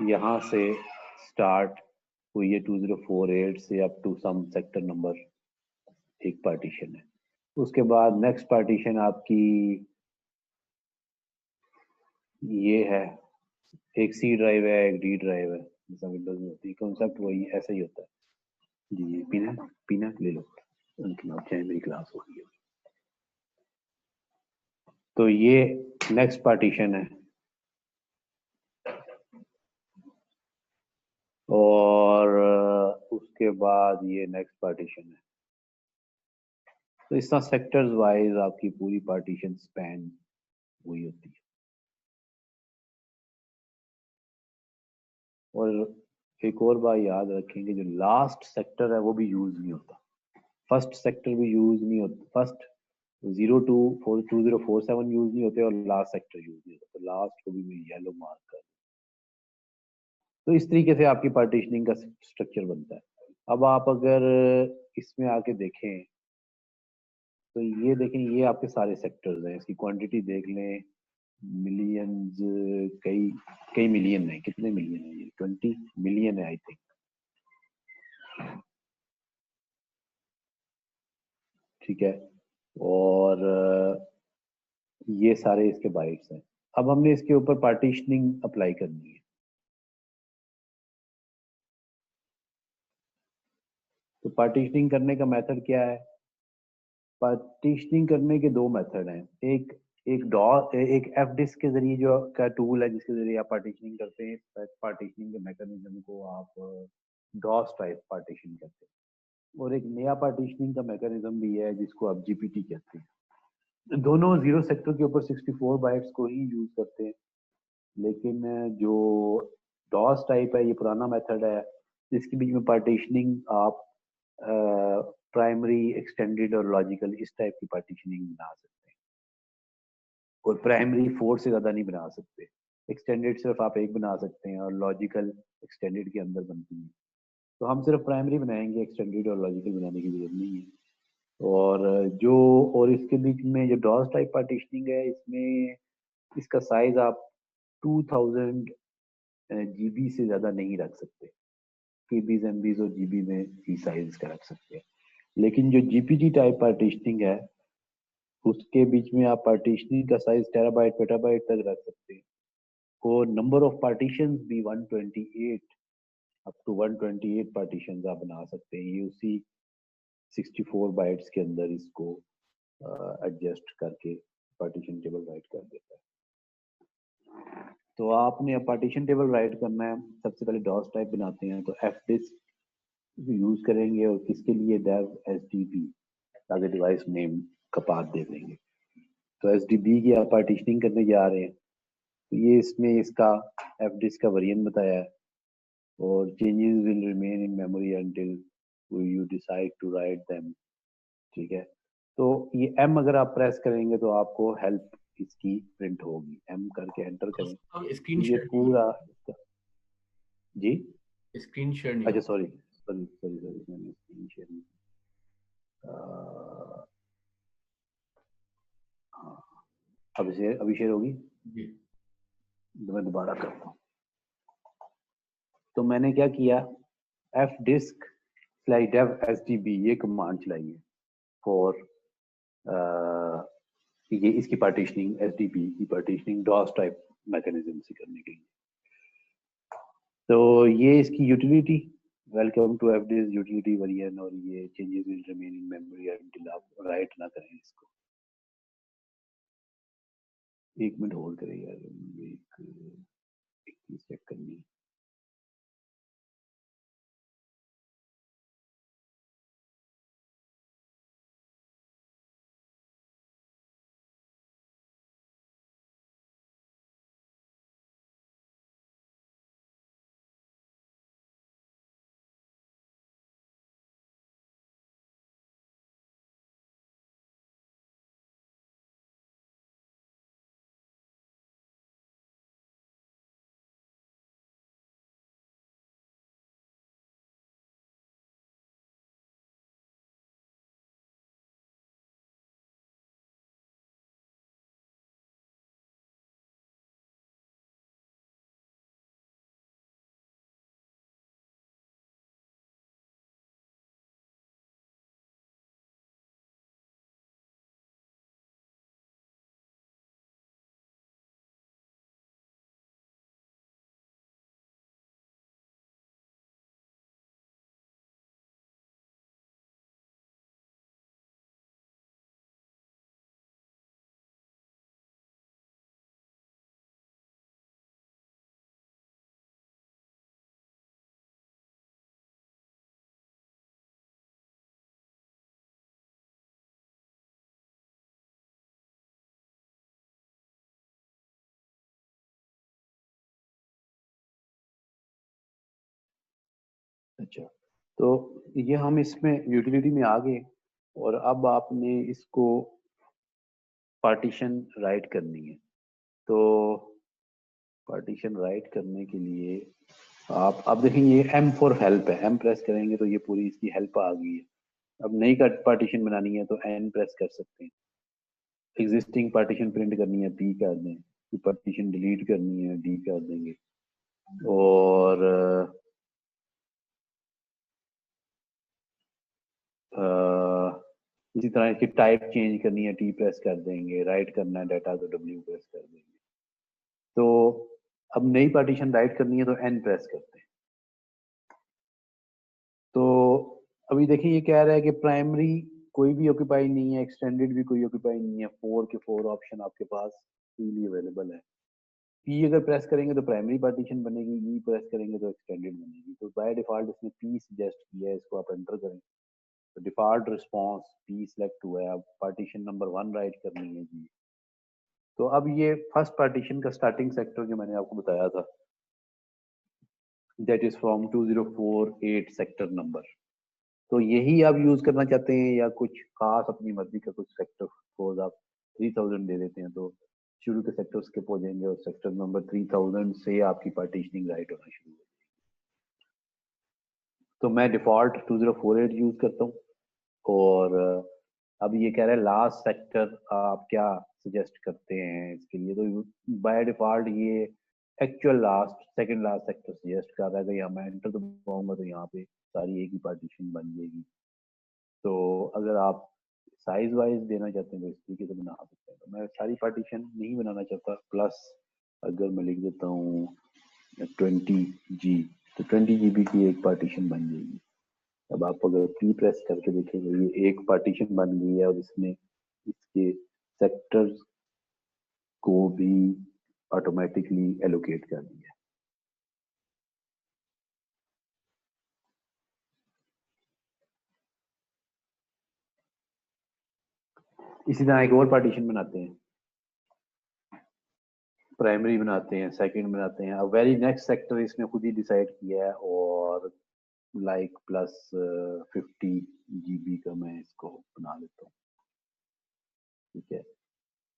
यहाँ से स्टार्ट हुई है 2048 से up to some sector number एक पार्टीशन है। उसके बाद नेक्स्ट पार्टीशन आपकी ये है, एक सी ड्राइव है एक डी ड्राइव है, जैसा विंडोज में होती है। कॉन्सेप्ट वही ऐसा ही होता है। जी पीना पीना ले लो, उनकी चाहे मेरी क्लास हो रही है। तो ये नेक्स्ट पार्टीशन है और उसके बाद ये नेक्स्ट पार्टीशन है। तो इस तरह सेक्टर्स वाइज आपकी पूरी पार्टीशन स्पैन हुई होती है। और एक और बात याद रखेंगे, जो लास्ट सेक्टर है वो भी यूज नहीं होता, फर्स्ट सेक्टर भी यूज नहीं होता, फर्स्ट 02/2047 यूज नहीं होते और लास्ट सेक्टर यूज नहीं होता, तो लास्ट को भी मैं येलो मार्क कर। तो इस तरीके से आपकी पार्टीशनिंग का स्ट्रक्चर बनता है। अब आप अगर इसमें आके देखें तो ये देखें, ये आपके सारे सेक्टर्स हैं, इसकी क्वांटिटी देख लें, मिलियंस, कई कई मिलियन है, कितने मिलियन है ये, 20 मिलियन है आई थिंक। ठीक है, और ये सारे इसके बाइट्स हैं। अब हमने इसके ऊपर पार्टीशनिंग अप्लाई करनी है। तो पार्टीशनिंग करने का मेथड क्या है? पार्टीशनिंग करने के दो मेथड हैं। एक एक एफ डिस्क के जरिए जो का टूल है जिसके जरिए आप पार्टीशनिंग करते हैं, पार्टीशनिंग के मैकेनिज्म को आप डॉस टाइप पार्टीशन करते हैं, और एक नया पार्टीशनिंग का मैकेनिज्म भी है जिसको आप जीपीटी कहते हैं। दोनों जीरो सेक्टर के ऊपर 64 बाइट्स को ही यूज करते हैं, लेकिन जो डॉस टाइप है ये पुराना मेथड है, जिसके बीच में पार्टीशनिंग आप प्राइमरी, एक्सटेंडेड और लॉजिकल इस टाइप की पार्टीशनिंग बना सकते हैं, और प्राइमरी 4 से ज्यादा नहीं बना सकते, एक्सटेंडेड सिर्फ आप एक बना सकते हैं और लॉजिकल एक्सटेंडेड के अंदर बनती है। तो हम सिर्फ प्राइमरी बनाएंगे, एक्सटेंडेड और लॉजिकल बनाने की जरूरत नहीं है। और इसके बीच में जो डॉस टाइप पार्टीशनिंग है, इसमें इसका साइज आप 2000 जीबी से ज्यादा नहीं रख सकते, केबीज, एमबीज और जीबी में ही साइज का रख सकते हैं। लेकिन जो जीपीजी टाइप पार्टीशनिंग है उसके बीच में आप पार्टीशनिंग का साइज टेराबाइट, पेटाबाइट तक रख सकते हैं, और नंबर ऑफ पार्टीशंस भी 128 अप टू 128 पार्टीशंस आप बना सकते हैं। ये उसी 64 बाइट्स के अंदर इसको एडजस्ट करके पार्टीशन टेबल राइट कर देता है। तो आपने अब पार्टीशन टेबल राइट करना है, सबसे पहले डॉस टाइप बनाते हैं, तो एफ डिस्क यूज करेंगे, और किसके लिए डेव एसडीबी आगे डिवाइस नेम का पाथ दे देंगे। तो एसडीबी की आप पार्टीशनिंग करने जा रहे हैं, तो ये इसमें इसका एफ डिस्क का वेरिएंट बताया है, और changes will remain in memory until you decide to write them. ठीक है, तो ये एम अगर आप प्रेस करेंगे तो आपको हेल्प इसकी प्रिंट होगी, एम करके एंटर करें, अब स्क्रीन ये शेयर पूरा जी, स्क्रीन शेयर नहीं अच्छा हो। सॉरी सॉरी सॉरी सॉरी, मैंने स्क्रीन शेयर नहीं हाँ, अभी शेयर होगी, जी तो मैं दोबारा करता हूँ। तो मैंने क्या किया, F disk slide dev S D B ये कमांड चलाई है फॉर ये इसकी पार्टीशनिंग, एस डी बी की पार्टीशनिंग डॉस टाइप मैकेनिज्म से करने के लिए। तो ये इसकी utility, welcome to F disk utility variant, और ये changes will remain in memory until आप राइट ना करें इसको। एक मिनट होल्ड करें यार, एक चीज चेक करनी है। अच्छा, तो ये हम इसमें यूटिलिटी में आ गए और अब आपने इसको पार्टीशन राइट करनी है। तो पार्टीशन राइट करने के लिए आप अब देखेंगे ये M फॉर हेल्प है, M प्रेस करेंगे तो ये पूरी इसकी हेल्प आ गई है। अब नई पार्टीशन बनानी है तो N प्रेस कर सकते हैं। एग्जिस्टिंग पार्टीशन प्रिंट करनी है P कर दें, पार्टीशन डिलीट करनी है D कर देंगे, और इसी तरह इसकी टाइप चेंज करनी है T प्रेस कर देंगे, राइट करना है डाटा तो W प्रेस कर देंगे। तो अब नई पार्टीशन राइट करनी है तो N प्रेस करते हैं। तो अभी देखिए ये कह रहा है कि प्राइमरी कोई भी ऑक्यूपाई नहीं है, एक्सटेंडेड भी कोई ऑक्यूपाई नहीं है, 4 के 4 ऑप्शन आपके पास फ्रीली अवेलेबल है। P अगर प्रेस करेंगे तो प्राइमरी पार्टीशन बनेगी, E प्रेस करेंगे तो एक्सटेंडेड बनेगी। तो बाय डिफॉल्ट इसने P सजेस्ट किया है, इसको आप एंटर करें तो डिफॉल्ट रिस्पॉन्स P सिलेक्ट हुआ है। अब पार्टीशन नंबर 1 राइट करनी है जी। तो अब ये फर्स्ट पार्टीशन का स्टार्टिंग सेक्टर जो मैंने आपको बताया था, that is from 2048 sector number, तो यही आप यूज करना चाहते हैं या कुछ खास अपनी मर्जी का कुछ सेक्टर, सपोज आप 3000 दे देते हैं तो शुरू के सेक्टर स्किप हो जाएंगे और सेक्टर नंबर 3000 से आपकी पार्टीशनिंग राइट होना शुरू हो जाएगी। तो मैं डिफॉल्ट 2048 यूज करता हूँ। और अब ये कह रहा है लास्ट सेक्टर आप क्या सजेस्ट करते हैं इसके लिए, तो बाय डिफॉल्ट ये actual last second last sector suggest कर रहा है कि यहाँ मैं एंटर दबाऊंगा तो यहाँ पे सारी एक ही पार्टीशन बन जाएगी। तो अगर आप साइज वाइज देना चाहते हैं तो इस तरीके से बना सकते हैं। तो मैं सारी पार्टीशन नहीं बनाना चाहता, प्लस अगर मैं लिख देता हूँ 20G तो 20 GB की एक पार्टीशन बन जाएगी। अब आप अगर P प्रेस करके देखेंगे ये एक पार्टीशन बन गई है और इसने इसके सेक्टर्स को भी ऑटोमेटिकली एलोकेट कर दिया। इसी तरह एक और पार्टीशन बनाते हैं, प्राइमरी बनाते हैं, सेकंड बनाते हैं। अब वेरी नेक्स्ट सेक्टर इसने खुद ही डिसाइड किया है और लाइक प्लस 50 GB का मैं इसको बना लेता हूँ, ठीक है।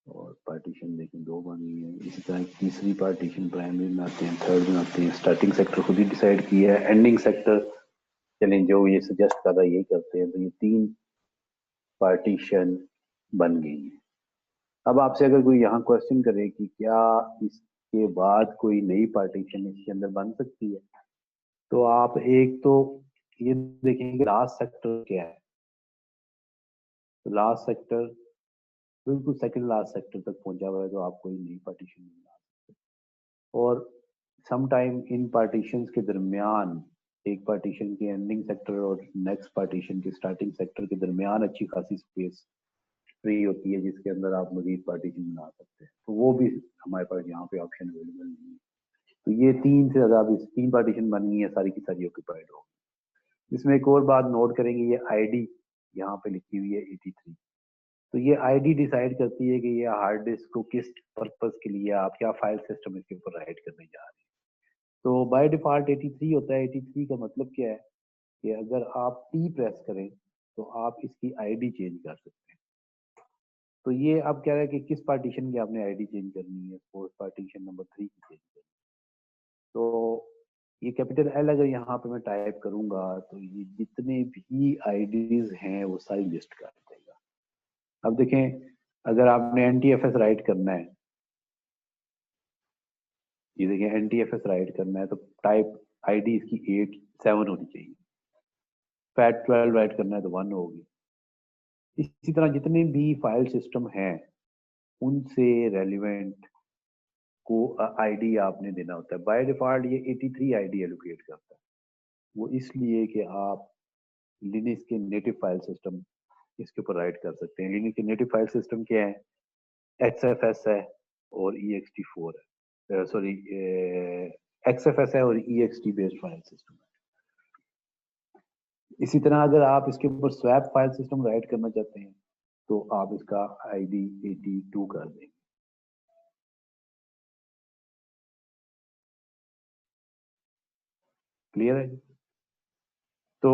और पार्टीशन देखें 2 बनी है। इसी तरह तीसरी पार्टीशन प्राइमरी बनाते हैं, थर्ड बनाते हैं। स्टार्टिंग सेक्टर खुद ही डिसाइड किया है, एंडिंग सेक्टर चलें जो ये सजेस्ट कर रहा है यही करते हैं। तो ये 3 पार्टीशन बन गई है। अब आपसे अगर कोई यहाँ क्वेश्चन करे कि क्या इसके बाद कोई नई पार्टीशन इसके अंदर बन सकती है, तो आप एक तो ये देखेंगे लास्ट सेक्टर क्या है। तो लास्ट सेक्टर बिल्कुल सेकंड लास्ट सेक्टर तक पहुंचा हुआ है, तो आप कोई नई पार्टीशन नहीं बना सकते। और सम टाइम इन पार्टीशंस के दरमियान, एक पार्टीशन के एंडिंग सेक्टर और नेक्स्ट पार्टीशन के स्टार्टिंग सेक्टर के दरमियान अच्छी खासी स्पेस फ्री होती है जिसके अंदर आप मजीद पार्टीशन बना सकते हैं। तो वो भी हमारे पास यहाँ पे ऑप्शन अवेलेबल नहीं है। तो ये 3 से ज्यादा, अब 3 पार्टीशन बन गई है, सारी की सारी ऑक्यूपाइड हो। इसमें एक और बात नोट करेंगे, ये आईडी यहाँ पे लिखी हुई है 83। तो ये आईडी डिसाइड करती है कि ये हार्ड डिस्क को किस पर्पस के लिए, आप क्या फाइल सिस्टम इसके ऊपर राइट करने जा रहे हैं। तो बाय डिफॉल्ट 83 होता है। 83 का मतलब क्या है कि अगर आप T प्रेस करें तो आप इसकी आईडी चेंज कर सकते हैं। तो ये अब कह रहा है कि किस पार्टीशन की आपने आईडी चेंज करनी है, फोर्थ पार्टीशन नंबर 3 की चेंज करनी है। तो ये कैपिटल L अगर यहाँ पे मैं टाइप करूंगा तो ये जितने भी आईडीज हैं वो सारी लिस्ट कर देगा। अब देखें अगर आपने NTFS राइट करना है, ये देखें NTFS राइट करना है तो टाइप आईडी इसकी 87 होनी चाहिए। फैट 12 राइट करना है तो 1 होगी। इसी तरह जितने भी फाइल सिस्टम हैं उनसे रेलिवेंट को आईडी आपने देना होता है। बाय डिफॉल्ट ये 83 आईडी एलोकेट करता है, वो इसलिए कि आप लिनक्स के नेटिव फाइल सिस्टम इसके ऊपर राइट कर सकते हैं। लिनक्स के नेटिव फाइल सिस्टम क्या है, XFS है और ext4 है, सॉरी XFS है और ext बेस्ड फाइल सिस्टम है। इसी तरह अगर आप इसके ऊपर स्वैप फाइल सिस्टम राइट करना चाहते हैं तो आप इसका आईडी 82 कर देंगे। क्लियर है? तो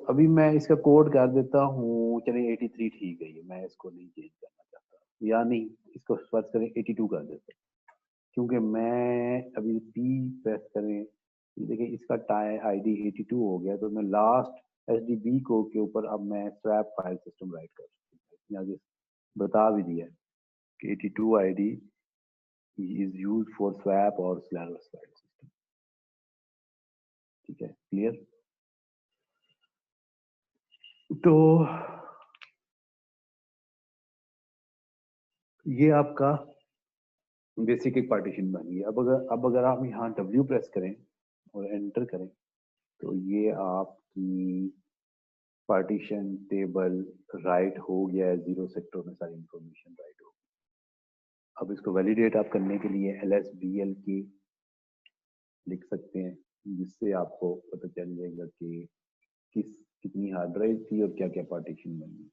अभी मैं इसका कोड कर देता हूँ, चलिए 83 ठीक है, ये मैं इसको नहीं चेंज करना चाहता, या नहीं इसको सर्च करें 82 कर देते हैं, क्योंकि मैं अभी पी प्रेस करें, देखिए इसका टाइम आईडी 82 हो गया, तो मैं लास्ट एसडीबी को के ऊपर अब मैं स्वैप फाइल सिस्टम राइट कर सकती हूँ, आगे बता भी दिया कि 82 ID is use for swap और स्लैश फाइल सिस्टम। ठीक है, क्लियर? तो ये आपका बेसिक एक पार्टीशन बन गई। अब अगर आप यहाँ W प्रेस करें और एंटर करें, तो ये आपकी पार्टीशन टेबल राइट हो गया है, 0 सेक्टर में सारी इंफॉर्मेशन राइट हो गई। अब इसको वैलिडेट आप करने के लिए LSBLK लिख सकते हैं, जिससे आपको पता चल जाएगा कि कितनी हार्ड ड्राइव थी और क्या क्या पार्टीशन बनी।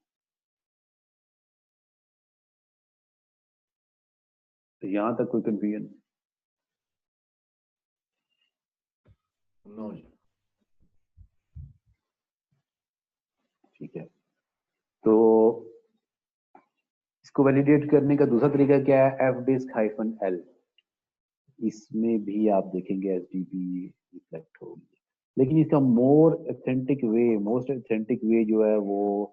तो यहाँ तक कोई कंफ्यूजन? नो। ठीक है, तो इसको वैलिडेट करने का दूसरा तरीका क्या है, fdisk-l। इसमें भी आप देखेंगे एसडीबी रिफ्लेक्ट होगी, लेकिन इसका मोस्ट ऑथेंटिक वे जो है वो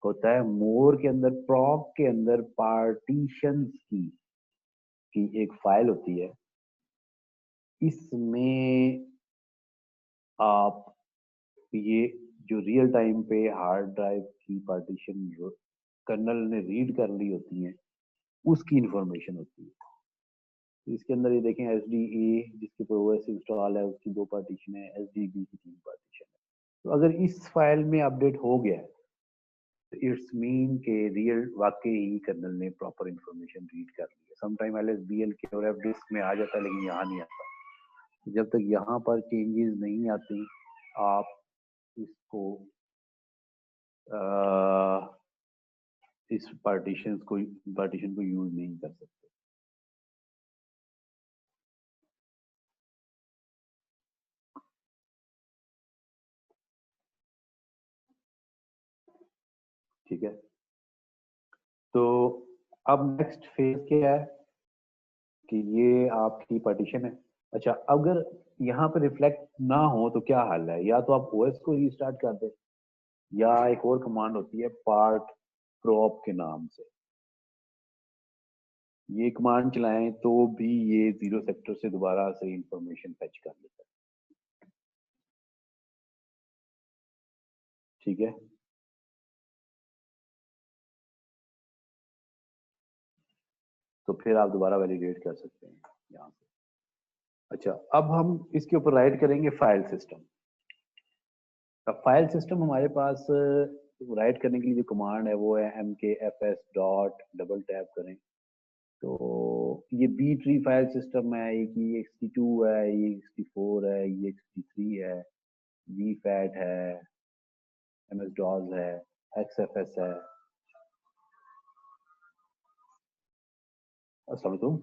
होता है मोर के अंदर, प्रॉक के अंदर पार्टीशंस की एक फाइल होती है। इसमें आप ये जो रियल टाइम पे हार्ड ड्राइव की पार्टीशन जो कर्नल ने रीड कर ली होती है, उसकी इंफॉर्मेशन होती है। इसके अंदर ये देखें SDA जिसके ऊपर OS इंस्टॉल है, उसकी 2 पार्टीशन है, SDB की 3 पार्टीशन है। तो अगर इस फाइल में अपडेट हो गया है, तो इट्स मीन के रियल वाकई ही कर्नल ने प्रॉपर इंफॉर्मेशन रीड कर ली है। समटाइम LSBLK और FDisk में आ जाता है, लेकिन यहाँ नहीं आता। जब तक यहाँ पर चेंजेस नहीं आती, आप इसको इस पार्टीशन को यूज नहीं कर सकते। ठीक है, तो अब नेक्स्ट फेज क्या है कि ये आपकी पार्टीशन है। अच्छा, अगर यहाँ पे रिफ्लेक्ट ना हो तो क्या हाल है, या तो आप OS को रीस्टार्ट कर दे, या एक और कमांड होती है पार्ट प्रॉप के नाम से, ये कमांड चलाएं तो भी ये 0 सेक्टर से दोबारा से इंफॉर्मेशन फेच कर लेता है। ठीक है, तो फिर आप दोबारा वैलिडेट कर सकते हैं यहाँ से। अच्छा, अब हम इसके ऊपर राइट करेंगे फाइल सिस्टम। अब फाइल सिस्टम हमारे पास राइट करने के लिए जो कमांड है वो है mkfs डॉट, डबल टैप करें तो ये बी ट्री फाइल सिस्टम है, एक ext2 है, ये ext4 है, ये ext3 है, vfat है, ms-dos है, xfs है। अस्सलाम वालेकुम।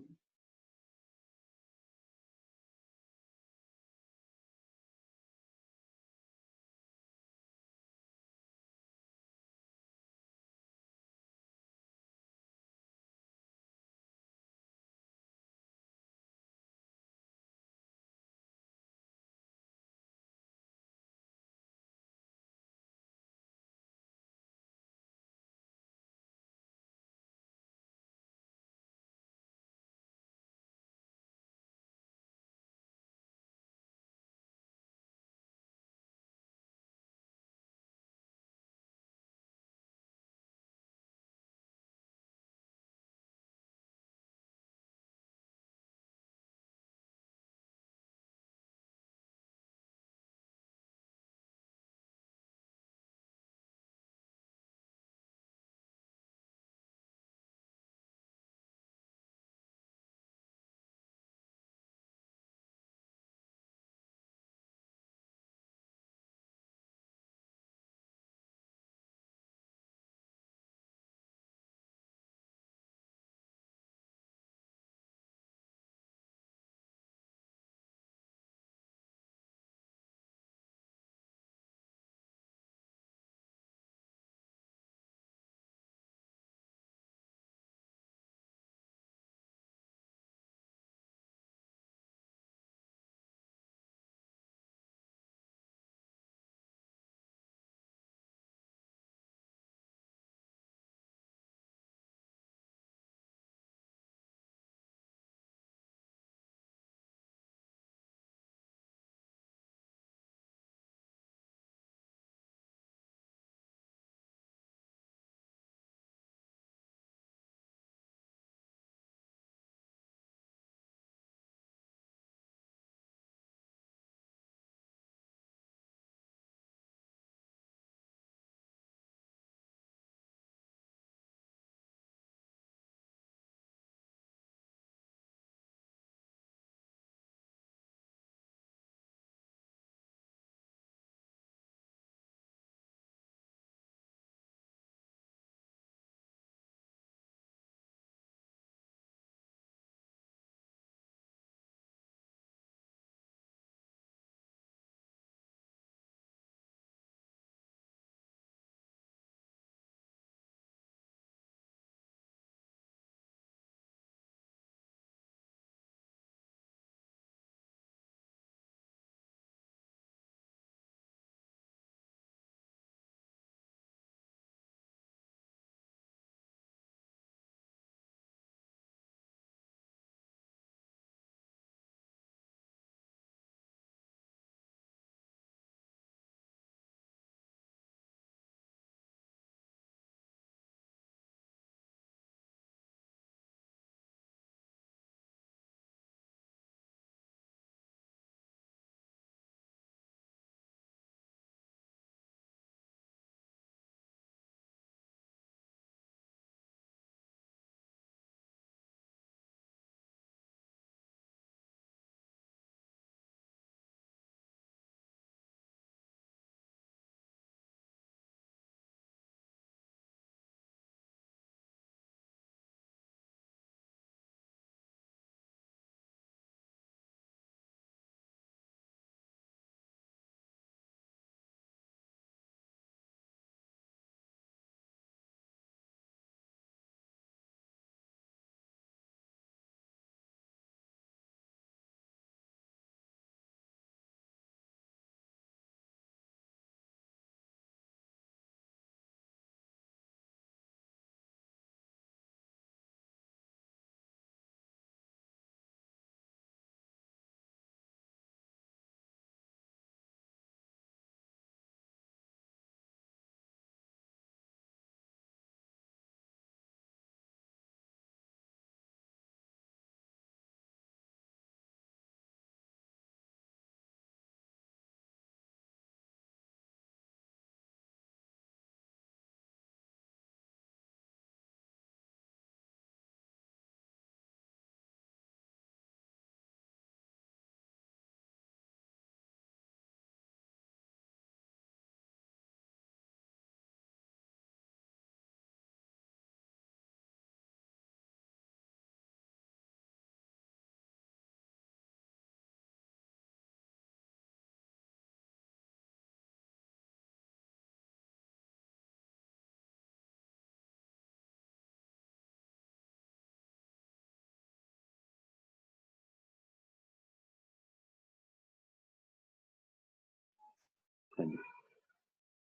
हाँ जी,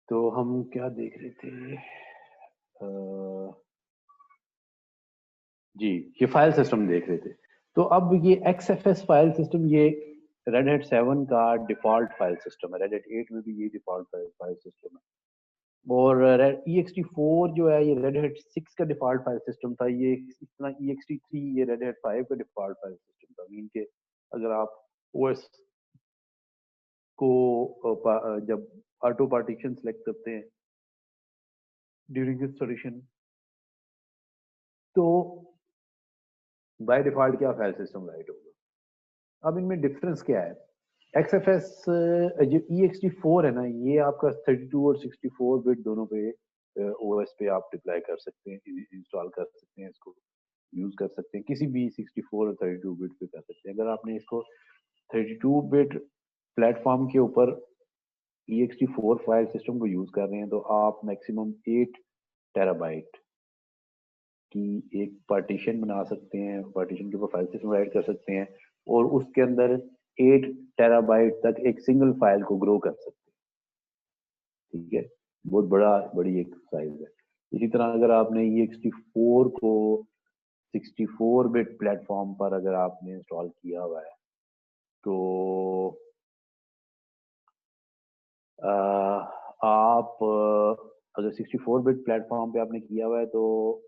तो हम क्या देख रहे थे? जी, ये फाइल सिस्टम देख रहे थे। तो अब ये XFS फाइल सिस्टम, ये Red Hat 7 का डिफॉल्ट फाइल सिस्टम है। Red Hat 8 में भी ये डिफॉल्ट फाइल सिस्टम है। और EXT4 जो है ये Red Hat 6 का डिफॉल्ट फाइल सिस्टम था। ये इस तरह EXT3 ये Red Hat 5 का डिफॉल्ट फाइल सिस्टम था। मीन के अगर आप OS को जब ऑटो पार्टीशन सेलेक्ट करते हैं ड्यूरिंग इंस्टॉलेशन, तो बाय डिफॉल्ट क्या फाइल सिस्टम राइट होगा। अब इनमें डिफरेंस क्या है? XFS जो EXT4 है ना, ये आपका 32 और 64 बिट दोनों पे OS पे आप डिप्लॉय कर सकते हैं, इंस्टॉल कर सकते हैं, इसको यूज कर सकते हैं। किसी भी 64 और 32 बिट पे कर सकते हैं। अगर आपने इसको 32 बिट प्लेटफॉर्म के ऊपर EXT4 फाइल सिस्टम को यूज कर रहे हैं, तो आप मैक्सिमम 8 टेराबाइट की एक पार्टीशन बना सकते हैं, पार्टीशन के ऊपर फाइल सिस्टम राइट कर सकते हैं, और उसके अंदर 8 टेराबाइट तक एक सिंगल फाइल को ग्रो कर सकते हैं। ठीक है, बहुत बड़ी एक साइज है। इसी तरह अगर आपने EXT4 को 64 बिट प्लेटफॉर्म पर अगर आपने इंस्टॉल किया हुआ है, तो आप अगर 64 बिट प्लेटफॉर्म पे आपने किया हुआ है, तो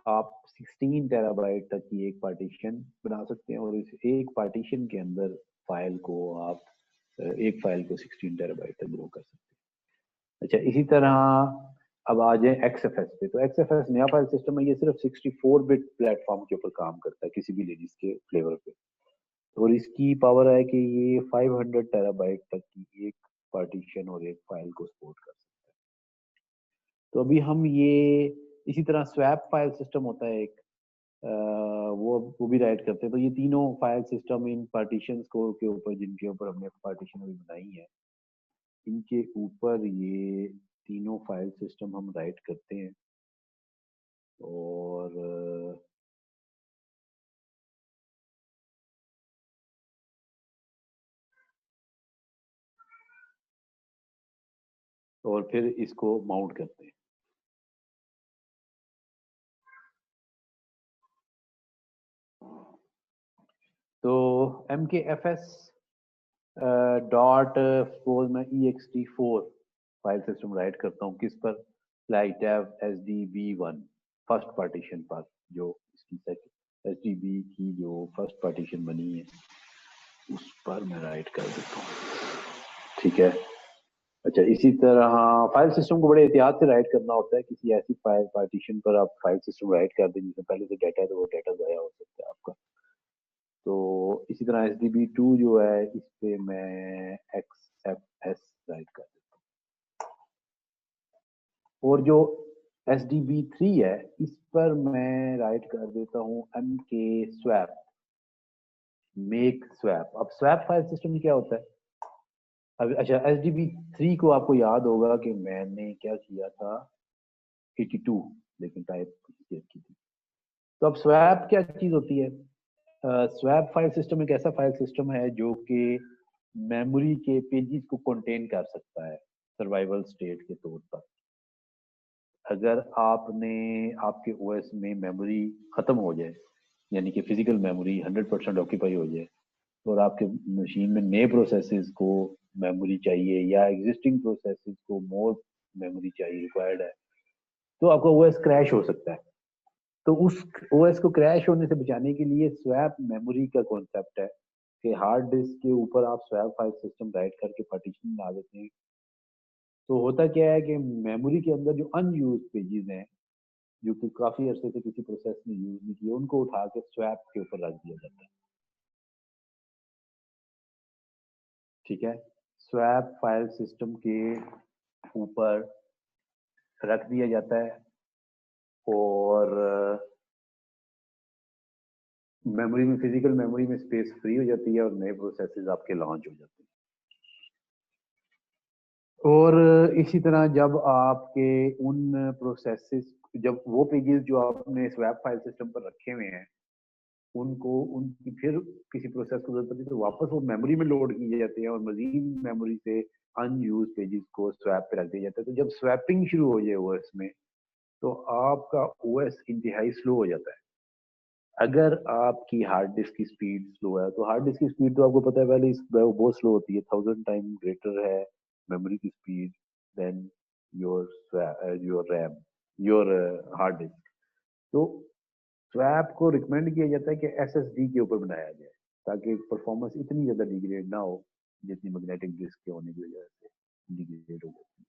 आप 16 टेराबाइट तक की एक पार्टीशन बना सकते हैं, और इस एक पार्टीशन के अंदर फाइल को आप एक फाइल को 16 टेराबाइट तक ग्रो कर सकते हैं। अच्छा, इसी तरह अब आ जाए XFS पे। तो XFS नया फाइल सिस्टम है, ये सिर्फ 64 बिट प्लेटफॉर्म के ऊपर काम करता है, किसी भी लिनक्स के फ्लेवर पे। और इसकी पावर है कि ये 500 टेराबाइट तक की एक पार्टीशन और एक फाइल को सपोर्ट कर सकता है। तो अभी हम ये इसी तरह स्वैप फाइल सिस्टम होता है एक, वो भी राइट करते हैं। तो ये तीनों फाइल सिस्टम इन पार्टीशंस को के ऊपर, जिनके ऊपर हमने पार्टीशन अभी बनाई है, इनके ऊपर ये तीनों फाइल सिस्टम हम राइट करते हैं। और फिर इसको माउंट करते हैं। तो MKFS डॉट सपोज मैं EXT4 फाइल सिस्टम राइट करता हूँ किस पर? फ्लाईटैब SDB1 फर्स्ट पार्टीशन पर, जो इसकी SDB की जो फर्स्ट पार्टीशन बनी है उस पर मैं राइट कर देता हूँ। ठीक है। अच्छा, इसी तरह फाइल सिस्टम को बड़े एहतियात से राइट करना होता है। किसी ऐसी फाइल पार्टीशन पर आप फाइल सिस्टम राइट कर दें जिसमें पहले से डाटा है, तो वो डाटा ज़ाया हो सकता है आपका। तो इसी तरह SDB2 जो है, इस पे मैं XFS राइट कर देता हूँ। और जो SDB3 है, इस पर मैं राइट कर देता हूँ MKSwap, मेक स्वैप। अब स्वैप फाइल सिस्टम क्या होता है? अब अच्छा, SDB3 को आपको याद होगा कि मैंने क्या किया था, 82 लेकिन टाइप की थी। तो अब स्वैप क्या चीज होती है? स्वैप फाइल सिस्टम एक ऐसा फाइल सिस्टम है जो कि मेमोरी के पेजेस को कंटेन कर सकता है सर्वाइवल स्टेट के तौर पर। अगर आपके OS में मेमोरी खत्म हो जाए, यानी कि फिजिकल मेमोरी 100% ऑक्यूपाई हो जाए, और आपके मशीन में नए प्रोसेसेस को मेमोरी चाहिए, या एग्जिस्टिंग प्रोसेसेस को मोर मेमोरी चाहिए, रिक्वायर्ड है, तो आपका OS क्रैश हो सकता है। तो उस OS को क्रैश होने से बचाने के लिए स्वैप मेमोरी का कॉन्सेप्ट है कि हार्ड डिस्क के ऊपर आप स्वैप फाइल सिस्टम राइट करके पार्टीशन बना देते हैं। तो होता क्या है कि मेमोरी के अंदर जो अनयूज पेजेस हैं, जो कि काफी अरसे से किसी प्रोसेस ने यूज नहीं किए, उनको उठा के स्वैप के ऊपर रख दिया जाता है। ठीक है, स्वैप फाइल सिस्टम के ऊपर रख दिया जाता है, और मेमोरी में, फिजिकल मेमोरी में स्पेस फ्री हो जाती है, और नए प्रोसेसेस आपके लॉन्च हो जाते हैं। और इसी तरह जब आपके उन प्रोसेसेस, जब वो पेजेस जो आपने स्वैप फाइल सिस्टम पर रखे हुए हैं, उनकी फिर किसी प्रोसेस को जरूरत पड़ती है तो वापस वो मेमोरी में लोड किए जाते हैं, और मजीद मेमोरी से अनयूज पेजेस को स्वैप पे रख दिया जाता है। तो जब स्वैपिंग शुरू हो जाए ओएस में, तो आपका ओएस इंतहाई स्लो हो जाता है। अगर आपकी हार्ड डिस्क की स्पीड स्लो है, तो हार्ड डिस्क की स्पीड तो आपको पता है पहले बहुत स्लो होती है, 1000 टाइम ग्रेटर है मेमोरी की speed than your RAM, your hard disk. तो स्वैप को रिकमेंड किया जाता है कि एसएसडी के ऊपर बनाया जाए, ताकि परफॉर्मेंस इतनी ज्यादा डिग्रेड ना हो जितनी मैग्नेटिक डिस्क के होने की वजह से डिग्रेड हो जाती है।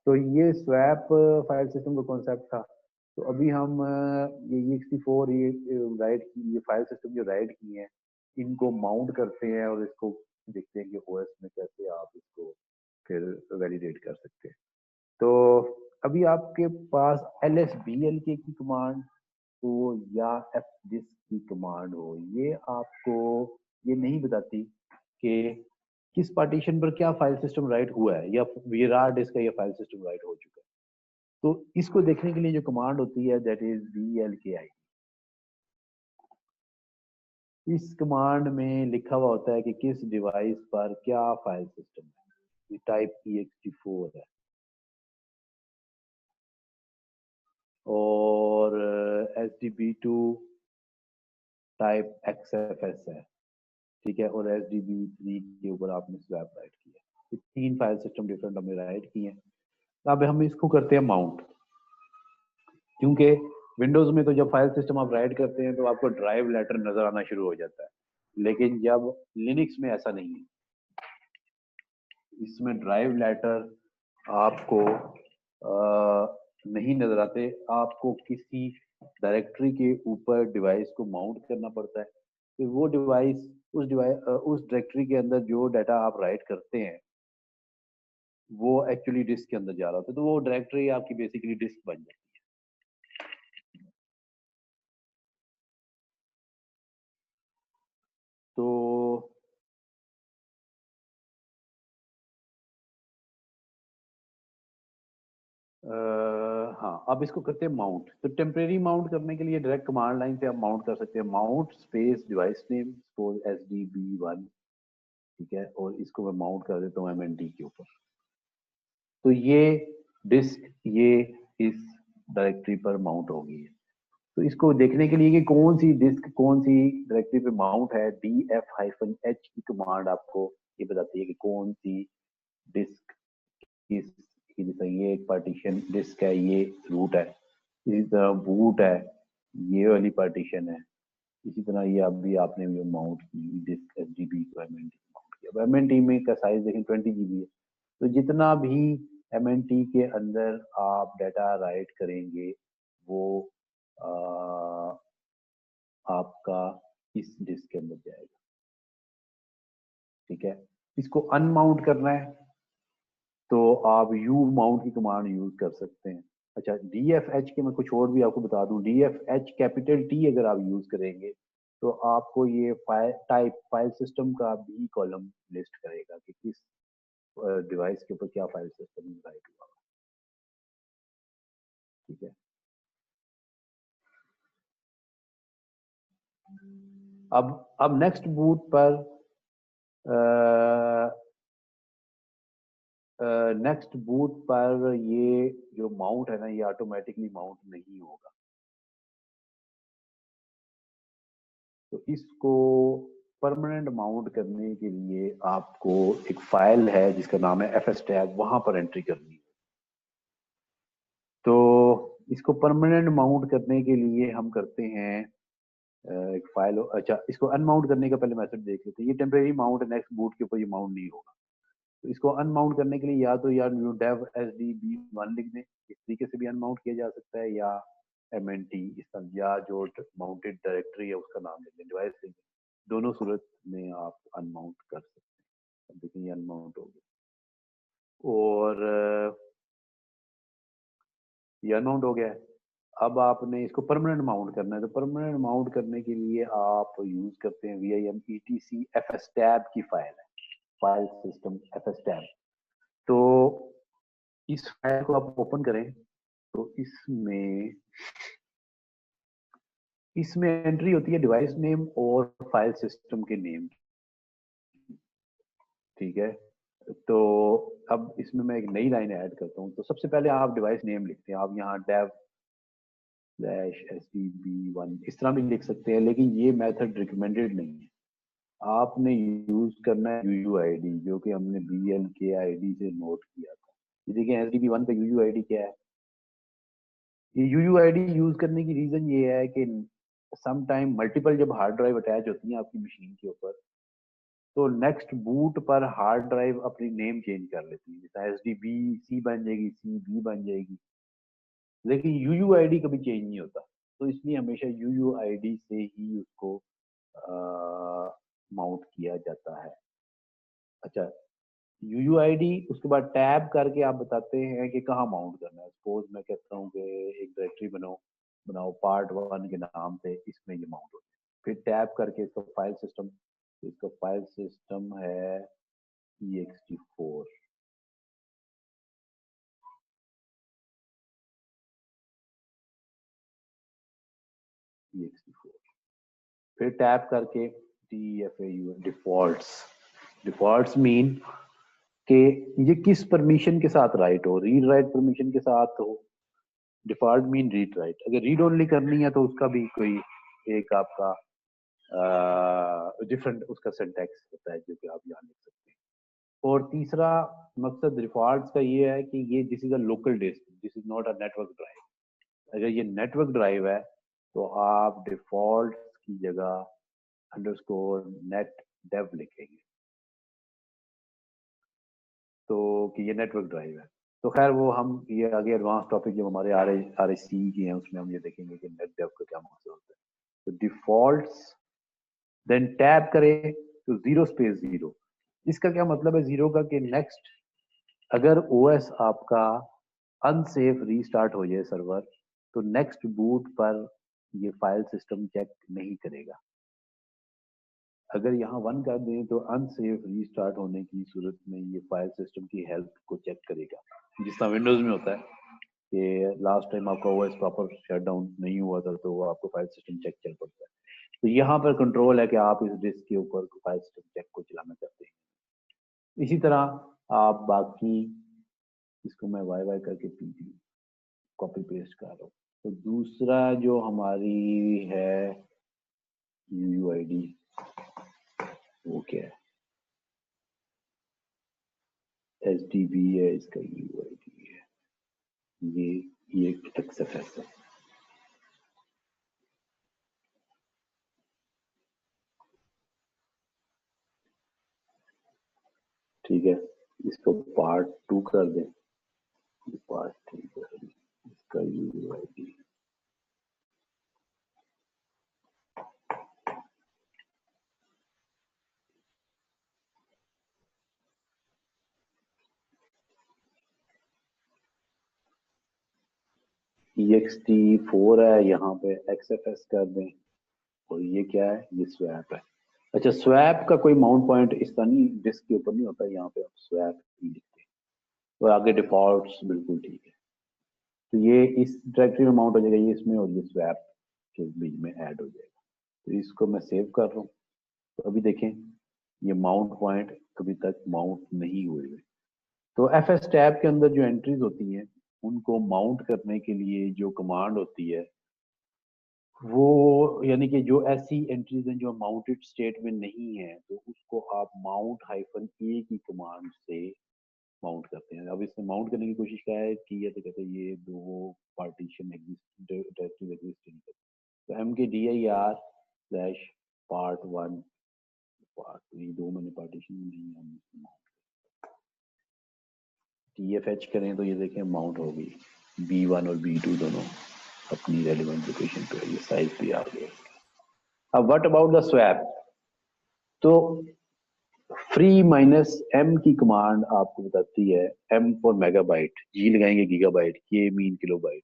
तो ये स्वैप फाइल सिस्टम का कॉन्सेप्ट था। तो अभी हम ये E64 ये राइट की, ये फाइल सिस्टम जो राइट की हैं, इनको माउंट करते हैं और इसको देखते हैं कि ओएस में कैसे आप इसको फिर वैलिडेट कर सकते हैं। तो अभी आपके पास LSBL की कमांड हो या एफ डिस्क की कमांड हो, ये आपको ये नहीं बताती कि किस पार्टीशन पर क्या फाइल सिस्टम राइट हुआ है, या वीरार डिस्क का ये फाइल सिस्टम राइट हो चुका है। तो इसको देखने के लिए जो कमांड होती है दैट इज VLKI। इस कमांड में लिखा हुआ होता है कि किस डिवाइस पर क्या फाइल सिस्टम है। ये टाइप ext4 है और SDB2 टाइप XFS है, ठीक है, और SDB3 के ऊपर आपने स्वैप राइट किया। तो 3 फाइल सिस्टम डिफरेंट हमने राइट किए हैं। अब हम इसको करते हैं माउंट, क्योंकि विंडोज में तो जब फाइल सिस्टम आप राइट करते हैं तो आपको ड्राइव लेटर नजर आना शुरू हो जाता है, लेकिन जब लिनक्स में ऐसा नहीं है। इसमें ड्राइव लेटर आपको नहीं नजर आते, आपको किसी डायरेक्टरी के ऊपर डिवाइस को माउंट करना पड़ता है। तो वो डिवाइस उस डायरेक्टरी के अंदर जो डाटा आप राइट करते हैं वो एक्चुअली डिस्क के अंदर जा रहा होता है, तो वो डायरेक्टरी आपकी बेसिकली डिस्क बन जाती है। तो हाँ, अब इसको करते हैं माउंट। तो टेम्परेरी माउंट करने के लिए डायरेक्ट कमांड लाइन से आप माउंट कर सकते हैं, mount space device name suppose SDB1, ठीक है, और इसको मैं माउंट कर देता हूँ MNT के ऊपर। तो ये डिस्क ये इस डायरेक्टरी पर माउंट होगी। तो इसको देखने के लिए कि कौन सी डिस्क कौन सी डायरेक्टरी पे माउंट है, df-h की कमांड आपको ये बताती है कि कौन सी डिस्क किस, जैसे ये एक पार्टीशन डिस्क है, ये रूट है, इसी तरह बूट है, ये वाली पार्टीशन है, इसी तरह ये अभी आपने भी माउंट की डिस्क SDB को MNT माउंट किया। अब MNT में का साइज देखें 20 GB है। तो जितना भी MNT के अंदर आप डाटा राइट करेंगे वो आपका इस डिस्क के अंदर जाएगा, ठीक है। इसको अनमाउंट करना है तो आप U माउंट की कमांड यूज कर सकते हैं। अच्छा, DFH के मैं कुछ और भी आपको बता दूं, DFH कैपिटल T अगर आप यूज करेंगे तो आपको ये फाइल सिस्टम का भी कॉलम लिस्ट करेगा कि किस डिवाइस के ऊपर क्या फाइल सिस्टम राइट हुआ, ठीक है। अब नेक्स्ट बूट पर नेक्स्ट बूट पर ये जो माउंट है ना, ये ऑटोमेटिकली माउंट नहीं होगा। तो इसको परमानेंट माउंट करने के लिए आपको एक फाइल है जिसका नाम है fstab, वहां पर एंट्री करनी है। तो इसको परमानेंट माउंट करने के लिए हम करते हैं एक फाइल। अच्छा, इसको अनमाउंट करने का पहले मेथड देख लेते हैं। ये टेम्परेरी माउंट है, नेक्स्ट बूट के ऊपर ये माउंट नहीं होगा। तो इसको अनमाउंट करने के लिए या तो यार dev SDB1 लिख दें, इस तरीके से भी अनमाउंट किया जा सकता है, या MNT इस तरह, या जो माउंटेड डायरेक्टरी है उसका नाम लिख दें, डिवाइस लिख दें। दोनों सूरत में आप अनमाउंट कर सकते हैं। अब देखिए अनमाउंट हो गया और ये अनमाउंट हो गया है। अब आपने इसको परमानेंट माउंट करना है। तो परमानेंट माउंट करने के लिए आप यूज करते हैं VIM ETC fstab की फाइल है, फाइल सिस्टम fstab। तो इस फाइल को आप ओपन करें तो इसमें एंट्री होती है डिवाइस नेम और फाइल सिस्टम के नेम, ठीक है। तो अब इसमें मैं एक नई लाइन ऐड करता हूँ। तो सबसे पहले आप डिवाइस नेम लिखते हैं, आप यहाँ dev/sdb1 इस तरह भी लिख सकते हैं, लेकिन ये मेथड रिकमेंडेड नहीं है। आपने यूज करना है UUID, जो कि हमने BLKID से नोट किया था। ये देखिए SDB1 का UUID क्या है। ये UUID यूज करने की रीजन ये है कि सम टाइम मल्टीपल जब हार्ड ड्राइव अटैच होती हैं आपकी मशीन के ऊपर, तो नेक्स्ट बूट पर हार्ड ड्राइव अपनी नेम चेंज कर लेती है, जैसे SDB-C बन जाएगी, CB बन जाएगी, लेकिन UUID कभी चेंज नहीं होता। तो इसलिए हमेशा UUID से ही उसको माउंट किया जाता है। अच्छा, UUID उसके बाद टैब करके आप बताते हैं कि कहाँ माउंट करना है। सपोज मैं कहता हूँ कि एक डायरेक्टरी बनाओ बनाओ part1 के नाम पे, इसमें ये माउंट हो जाए। फिर टैब करके इसका फाइल सिस्टम, इसका फाइल सिस्टम है ext4। फिर टैब करके DFAU डिफॉल्ट्स। डिफॉल्ट्स मीन कि ये किस परमिशन के साथ राइट हो, रीड राइट परमिशन के साथ हो। Default mean read write. अगर रीड ओनली करनी है तो उसका भी कोई एक आपका डिफरेंट उसका सिंटैक्स होता है, जो कि आप यहाँ लिख सकते हैं। और तीसरा मकसद डिफॉल्ट्स का ये है कि ये this is a local disk, this is not a network drive. अगर ये नेटवर्क ड्राइव है तो आप डिफॉल्ट की जगह _net dev लिखेंगे, तो कि ये नेटवर्क ड्राइव है। तो खैर वो हम ये आगे एडवांस टॉपिक जब हमारे RAC की हैं उसमें हम ये देखेंगे कि नेट डेव का क्या मकसद होता है। तो डिफॉल्ट्स देन टैब करें तो 0 इसका क्या मतलब है जीरो का, कि नेक्स्ट अगर OS आपका अनसेफ रीस्टार्ट हो जाए सर्वर, तो नेक्स्ट बूट पर ये फाइल सिस्टम चेक नहीं करेगा। अगर यहाँ 1 कर दें तो अनसेफ रीस्टार्ट होने की सूरत में ये फाइल सिस्टम की हेल्थ को चेक करेगा, जिस तरह विंडोज में होता है कि लास्ट टाइम आपका OS प्रॉपर शटडाउन नहीं हुआ था तो वो आपको फाइल सिस्टम चेक चल पड़ता है। तो यहाँ पर कंट्रोल है कि आप इस डिस्क के ऊपर फाइल सिस्टम चेक को चलाना चाहते हैं। इसी तरह आप बाकी, इसको मैं YY करके PT कॉपी पेस्ट कर रहा हूँ। तो दूसरा जो हमारी है UUID, वो क्या है, SDB है, इसका UUID है, ये XFS है। ठीक है, इसको part2 कर दें, part3 कर दें, इसका UUID ext4 है, यहाँ पे XFS कर दें। और ये क्या है, ये स्वैप है। अच्छा, स्वैप का कोई माउंट पॉइंट इस तरह नहीं डिस्क के ऊपर नहीं होता, यहाँ पे आप स्वैप ही लिखते हैं। और आगे डिफॉल्ट्स बिल्कुल ठीक है। तो ये इस डायरेक्टरी में माउंट हो जाएगा, ये इसमें, और ये स्वैप के बीच में ऐड हो जाएगा। तो इसको मैं सेव कर रहा हूँ। तो अभी देखें ये माउंट पॉइंट अभी तक माउंट नहीं हुए हुए। तो FS टैब के अंदर जो एंट्रीज होती हैं उनको माउंट करने के लिए जो कमांड होती है वो, यानी कि जो ऐसी एंट्रीज हैं जो माउंटेड स्टेट में नहीं है, तो उसको आप mount-a की कमांड से माउंट करते हैं। अब इसने माउंट करने की कोशिश की है तो कहते हैं ये दो पार्टीशन डायरेक्टरी एग्जिस्ट नहीं करती। तो mkdir/part1 part2, ये दो मैंने पार्टीशन नहीं है, हम इसको माउंट TFH करें तो ये देखें माउंट हो गई, B1 और B2 दोनों अपनी रेलिवेंट लोकेशन पे, ये साइज भी आ गया। अब व्हाट अबाउट द स्वैप? तो फ्री -m की कमांड आपको बताती है M फॉर मेगाबाइट, G लगाएंगे गीगाबाइट, K मीन किलोबाइट।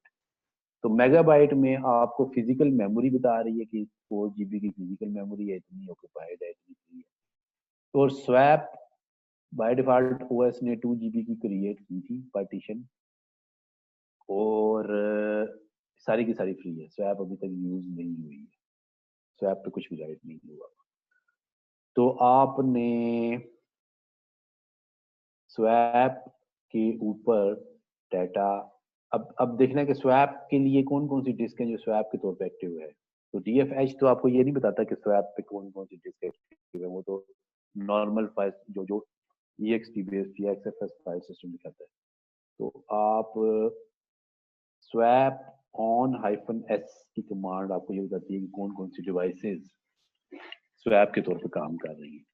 तो मेगाबाइट में आपको फिजिकल मेमोरी बता रही है कि 4 GB की फिजिकल मेमोरी है, इतनी ऑक्यूपाइड है, इतनी फ्री है। और स्वैप बाय डिफॉल्ट OS ने 2 GB की क्रिएट की थी पार्टीशन, और सारी की सारी फ्री है। स्वैप अभी तक यूज नहीं हुई है, स्वैप पे कुछ भी राइट नहीं हुआ। तो आपने स्वैप के ऊपर डाटा, अब देखना है कि स्वैप के लिए कौन कौन सी डिस्क है जो स्वैप के तौर पे एक्टिव है। तो DFH तो आपको ये नहीं बताता कि स्वैप पे कौन कौन सी डिस्क एक्टिव है, वो तो नॉर्मल फाइल जो EXT बेस्ड या XFS फाइल सिस्टम दिखाता है। तो आप स्वैप -s की कमांड आपको ये बताती है कि कौन कौन सी डिवाइसेस स्वैप के तौर पे काम कर रही हैं।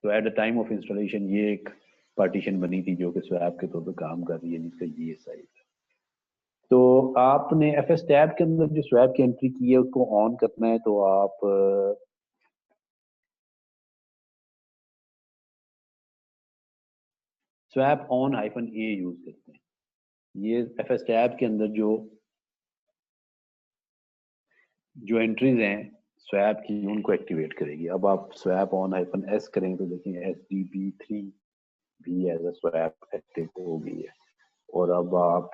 तो at the time of installation ये एक पार्टीशन बनी थी जो कि स्वैप के तौर पे काम कर रही है, जिसका ये साइज है। तो आपने FS टैब के अंदर जो स्वैप की एंट्री की है उसको ऑन करना है, तो आप स्वैप -a यूज करते हैं। ये FS टैब के अंदर जो एंट्रीज हैं स्वैप की उनको एक्टिवेट करेगी। अब आप स्वैप -s करेंगे तो देखें SDB3 भी एज अ स्वैप एक्टिव हो गई है। और अब आप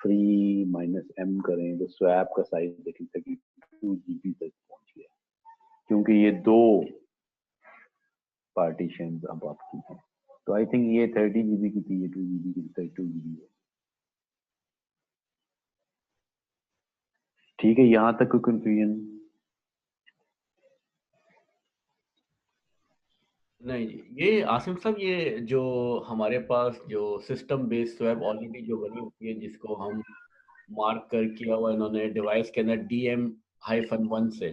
फ्री -m करें तो स्वैप का साइज देखें 32 GB तक पहुंच गया, क्योंकि ये 2 पार्टीशन अब आपकी हैं। तो आई थिंक ये 30 GB की थी, ये 2 GB की 32 GB है। ठीक है, यहाँ तक कोई कंफ्यूजन? नहीं जी, ये आसिम साहब, ये जो हमारे पास जो सिस्टम बेस्ड स्वैप ऑलरेडी जो बनी होती है, जिसको हम मार्क कर किया हुआ इन्होंने डिवाइस के अंदर DM-1 से,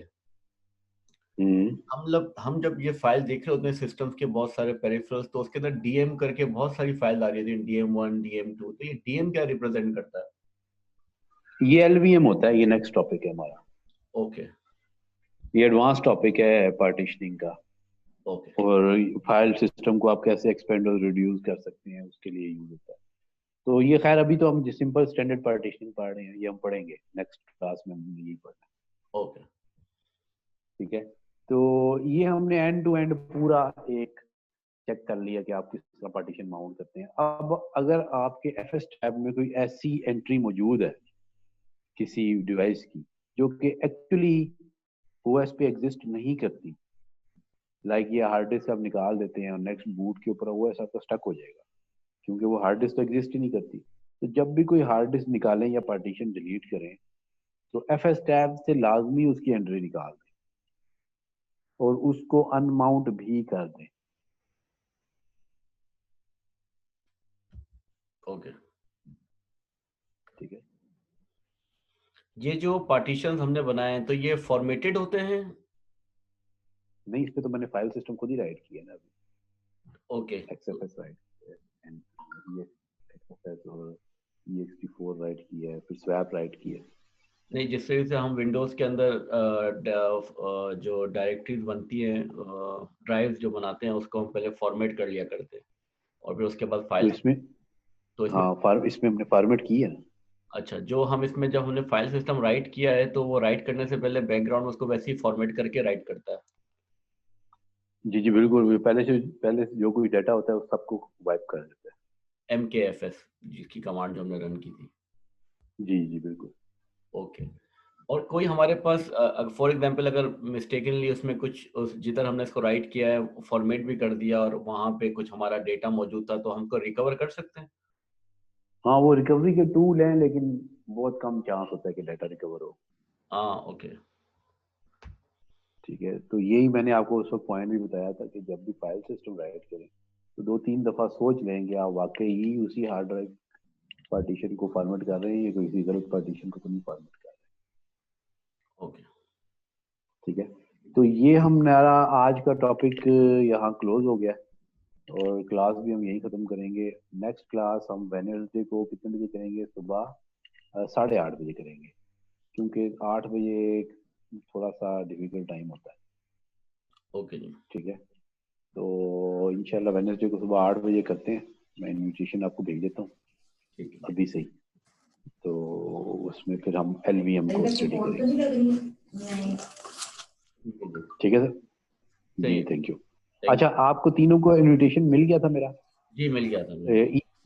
हम जब ये फाइल देख रहे होते हैं सिस्टम्स के बहुत सारे पेरिफेरल्स, तो उसके अंदर DM करके बहुत सारी फाइल आ रही थी, DM1, DM2। तो ये DM क्या रिप्रेजेंट करता है? ये LVM होता है। ये नेक्स्ट टॉपिक है हमारा। ओके, ये एडवांस टॉपिक है पार्टीशनिंग का। ओके, और फाइल सिस्टम को आप कैसे एक्सपेंड और रिड्यूस कर सकते हैं उसके लिए यूज होता है। तो ये खैर अभी तो हम जो सिंपल स्टैंडर्ड पार्टीशनिंग पढ़ रहे हैं, ये हम पढ़ेंगे नेक्स्ट क्लास में, हमने यही पढ़ना है। ओके, ठीक है, तो ये हमने एंड टू एंड पूरा एक चेक कर लिया कि आप किस तरह पार्टीशन माउंट करते हैं। अब अगर आपके FS टैब में कोई ऐसी एंट्री मौजूद है किसी डिवाइस की जो कि एक्चुअली OS पे एग्जिस्ट नहीं करती, लाइक ये हार्ड डिस्क आप निकाल देते हैं और नेक्स्ट बूट के ऊपर OS आपका स्टक हो जाएगा, क्योंकि वो हार्ड डिस्क तो एग्जिस्ट ही नहीं करती। तो जब भी कोई हार्ड डिस्क निकालें या पार्टीशन डिलीट करें तो FS टैब से लाजमी उसकी एंट्री निकाल दें और उसको अनमाउंट भी कर दें। ओके। ठीक है, ये जो पार्टीशंस हमने बनाए हैं, तो ये फॉर्मेटेड होते हैं? नहीं, इस पे तो मैंने फाइल सिस्टम खुद ही राइट किया ना अभी। Okay, XFS right and XFS और ext4 राइट किया है, फिर स्वैप राइट किया है। नहीं, जिस तरीके से हम विंडोज के अंदर जो डायरेक्टरीज बनती हैं, ड्राइव्स जो बनाते हैं, उसको हम पहले फॉर्मेट कर लिया करते हैं और फिर उसके बाद तो फाइल। इसमें तो इसमें इसमें हमने फॉर्मेट की है ना। अच्छा, जो हम इसमें जब हमने फाइल सिस्टम राइट किया है, तो वो राइट करने से पहले बैकग्राउंड उसको वैसे ही फॉर्मेट करके राइट करता है। जी जी बिल्कुल, पहले से जो कोई डाटा होता है उस सबको वाइप कर देता है। MKFS जिसकी कमांड जो हमने रन की थी। जी जी बिल्कुल। ओके। और कोई हमारे पास फॉर एग्जांपल अगर मिस्टेकनली उसमें कुछ जिधर हमने इसको राइट किया है फॉर्मेट भी कर दिया और वहां पे कुछ हमारा डेटा मौजूद था, तो हमको रिकवर कर सकते हैं? हाँ, वो रिकवरी के टूल हैं, लेकिन बहुत कम चांस होता है कि डाटा रिकवर हो। हाँ, ओके। ठीक है, तो यही मैंने आपको उस वक्त पॉइंट भी बताया था कि जब भी फाइल सिस्टम राइट करें तो 2-3 दफा सोच लेंगे आप वाकई ही उसी हार्ड ड्राइव पार्टीशन को फॉर्मेट कर रहे हैं या किसी गलत पार्टीशन को तो नहीं फॉर्मेट कर रहे हैं। ओके, ठीक है, तो ये हमारा आज का टॉपिक यहाँ क्लोज हो गया और क्लास भी हम यही खत्म करेंगे। नेक्स्ट क्लास हम वेडनेसडे को कितने बजे करेंगे? सुबह 8:30 बजे करेंगे, क्योंकि 8 बजे थोड़ा सा डिफिकल्ट टाइम होता है। ओके जी। ठीक है, तो इंशाल्लाह वेडनेसडे को सुबह 8 बजे करते हैं। मैं इन्विटेशन आपको भेज देता हूँ ठीक है, अभी से ही, तो उसमें फिर हम LVM को स्टडी करेंगे। ठीक है सर जी, थैंक यू। अच्छा, आपको तीनों को इनविटेशन मिल गया था मेरा? जी, मिल गया था।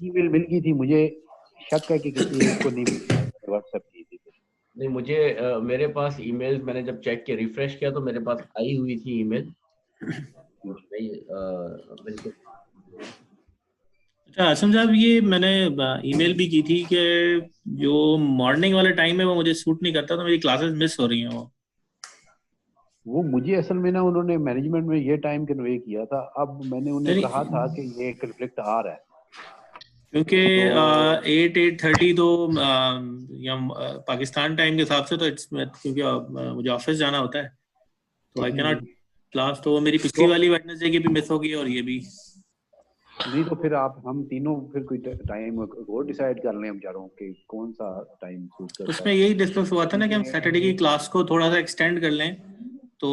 ईमेल मिल गई थी, मुझे शक है कि किसी एक को नहीं व्हाट्सएप की थी। नहीं, मुझे मेरे पास ईमेल मैंने जब चेक किया, रिफ्रेश किया, तो मेरे पास आई हुई थी ईमेल। नहीं बिल्कुल। अच्छा आसम साहब, ये मैंने ईमेल भी की थी कि जो मॉर्निंग वाला टाइम है वो मुझे सूट नहीं करता, तो मेरी क्लासेस मिस हो रही हैं वो मुझे असल में ना उन्होंने मैनेजमेंट में ये टाइम कन्वे किया था, अब मैंने उन्हें नहीं, कहा था कि ये कन्फ्लिक्ट आ रहा है क्योंकि तो 8:30 तो या पाकिस्तान टाइम के हिसाब से तो क्योंकि मुझे ऑफिस जाना होता है, तो आई कैनॉट क्लास। तो वो मेरी पिछली तो वाली वेडनेसडे की भी मिस हो गई और ये भी। नहीं तो फिर आप हम तीनों फिर कोई टाइम और डिसाइड कर लें हम चारों कि कौन सा टाइम सूट करता उसमें है। यही डिस्कस हुआ था ना कि हम क्योंकि सैटरडे की क्लास को थोड़ा सा एक्सटेंड कर लें तो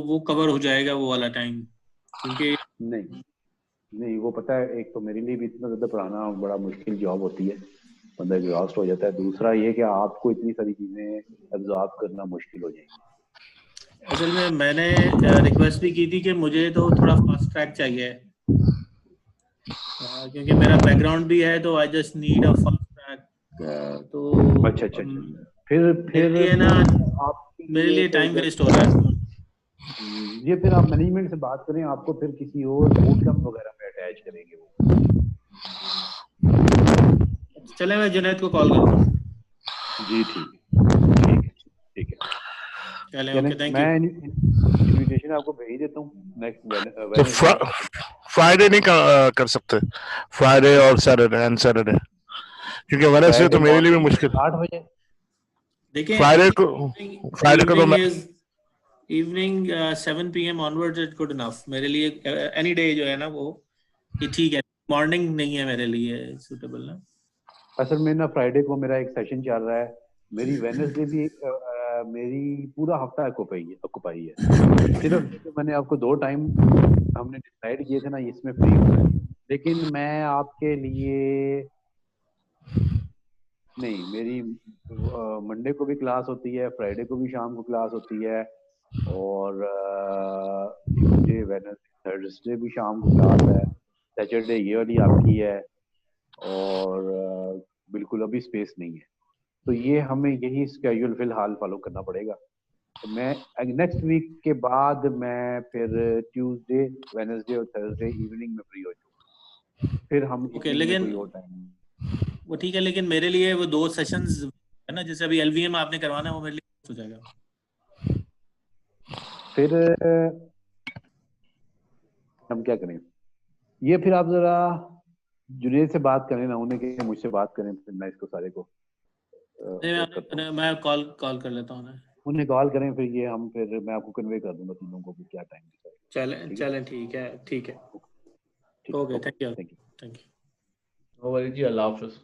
वो कवर हो जाएगा वो वाला टाइम, क्योंकि नहीं नहीं वो पता है, एक तो मेरे लिए भी इतना ज़्यादा पढ़ाना बड़ा मुश्किल जॉब होती है, बंदा एग्जॉस्ट हो जाता है। दूसरा ये कि आपको इतनी सारी चीज़ें एब्जॉर्ब करना मुश्किल हो जाएगी। असल में मैंने रिक्वेस्ट भी की थी कि मुझे तो थोड़ा फास्ट ट्रैक चाहिए, क्योंकि मेरा बैकग्राउंड भी है, तो I just need a fast track. तो अच्छा अच्छा अच्छा, फिर मेरे लिए ना, आपके मेरे लिए लिए तो टाइम वेस्ट हो रहा है। ये फिर आप मैनेजमेंट से बात करें, आपको फिर किसी और बूट कैंप वगैरह में अटैच करेंगे वो। चले मैं जुनैद को कॉल करता हूँ। जी ठीक है ठीक है। चले, चलें, ओके, थैंक मैं यू। इनविटेशन आपको भेज देता हूँ नेक्स्ट तो वेडनेसडे। फ्राइडे नहीं कर सकते? फ्राइडे और सैटरडे एंड सैटरडे, क्योंकि वेडनेसडे तो मेरे लिए भी मुश्किल। 8 बजे देखिए, फ्राइडे को तो इवनिंग मैं is evening 7 PM onwards is good enough मेरे लिए। एनी डे जो है ना वो ये ठीक है, मॉर्निंग नहीं है मेरे लिए सूटेबल ना। असल में ना फ्राइडे को मेरा एक सेशन चल रहा है, मेरी वेडनेसडे भी मेरी पूरा हफ्ता ऑक्युपाई है। सिर्फ जो मैंने आपको 2 टाइम हमने डिसाइड किए थे ना, इसमें फ्री होना है। लेकिन मैं आपके लिए नहीं, मेरी मंडे को भी क्लास होती है, फ्राइडे को भी शाम को क्लास होती है, और ट्यूसडे वेडनेसडे थर्सडे भी शाम को क्लास है, सैटरडे ये वाली आपकी है, और बिल्कुल अभी स्पेस नहीं है। तो ये हमें यही स्केड्यूल फिलहाल फॉलो करना पड़ेगा। तो मैं नेक्स्ट वीक के बाद मैं फिर ट्यूसडे वेडनेसडे और थर्सडे इवनिंग में फ्री हो जाऊँगा, फिर हम ओके, इवनिंग में लेकिन कोई और टाइम। वो ठीक है, लेकिन मेरे लिए वो 2 सेशंस है ना, जैसे अभी LVM आपने करवाना है, वो मेरे लिए हो जाएगा। फिर हम क्या करें, ये फिर आप जरा जुनेद से बात करें ना, उन्हें कि मुझसे बात करें, फिर मैं इसको सारे को नहीं, करता हूँ। मैं कॉल कर लेता हूँ उन्हें। उन्हें कॉल करें, फिर ये हम फिर मैं आपको कन्वे कर दूंगा तीनों को कि क्या टाइम डिसाइड। चलें ठीक है चलें, ठीक है, ठीक है। ठीक है, okay, okay thank you, thank you. Thank you. जी, अल्लाह हाफिज।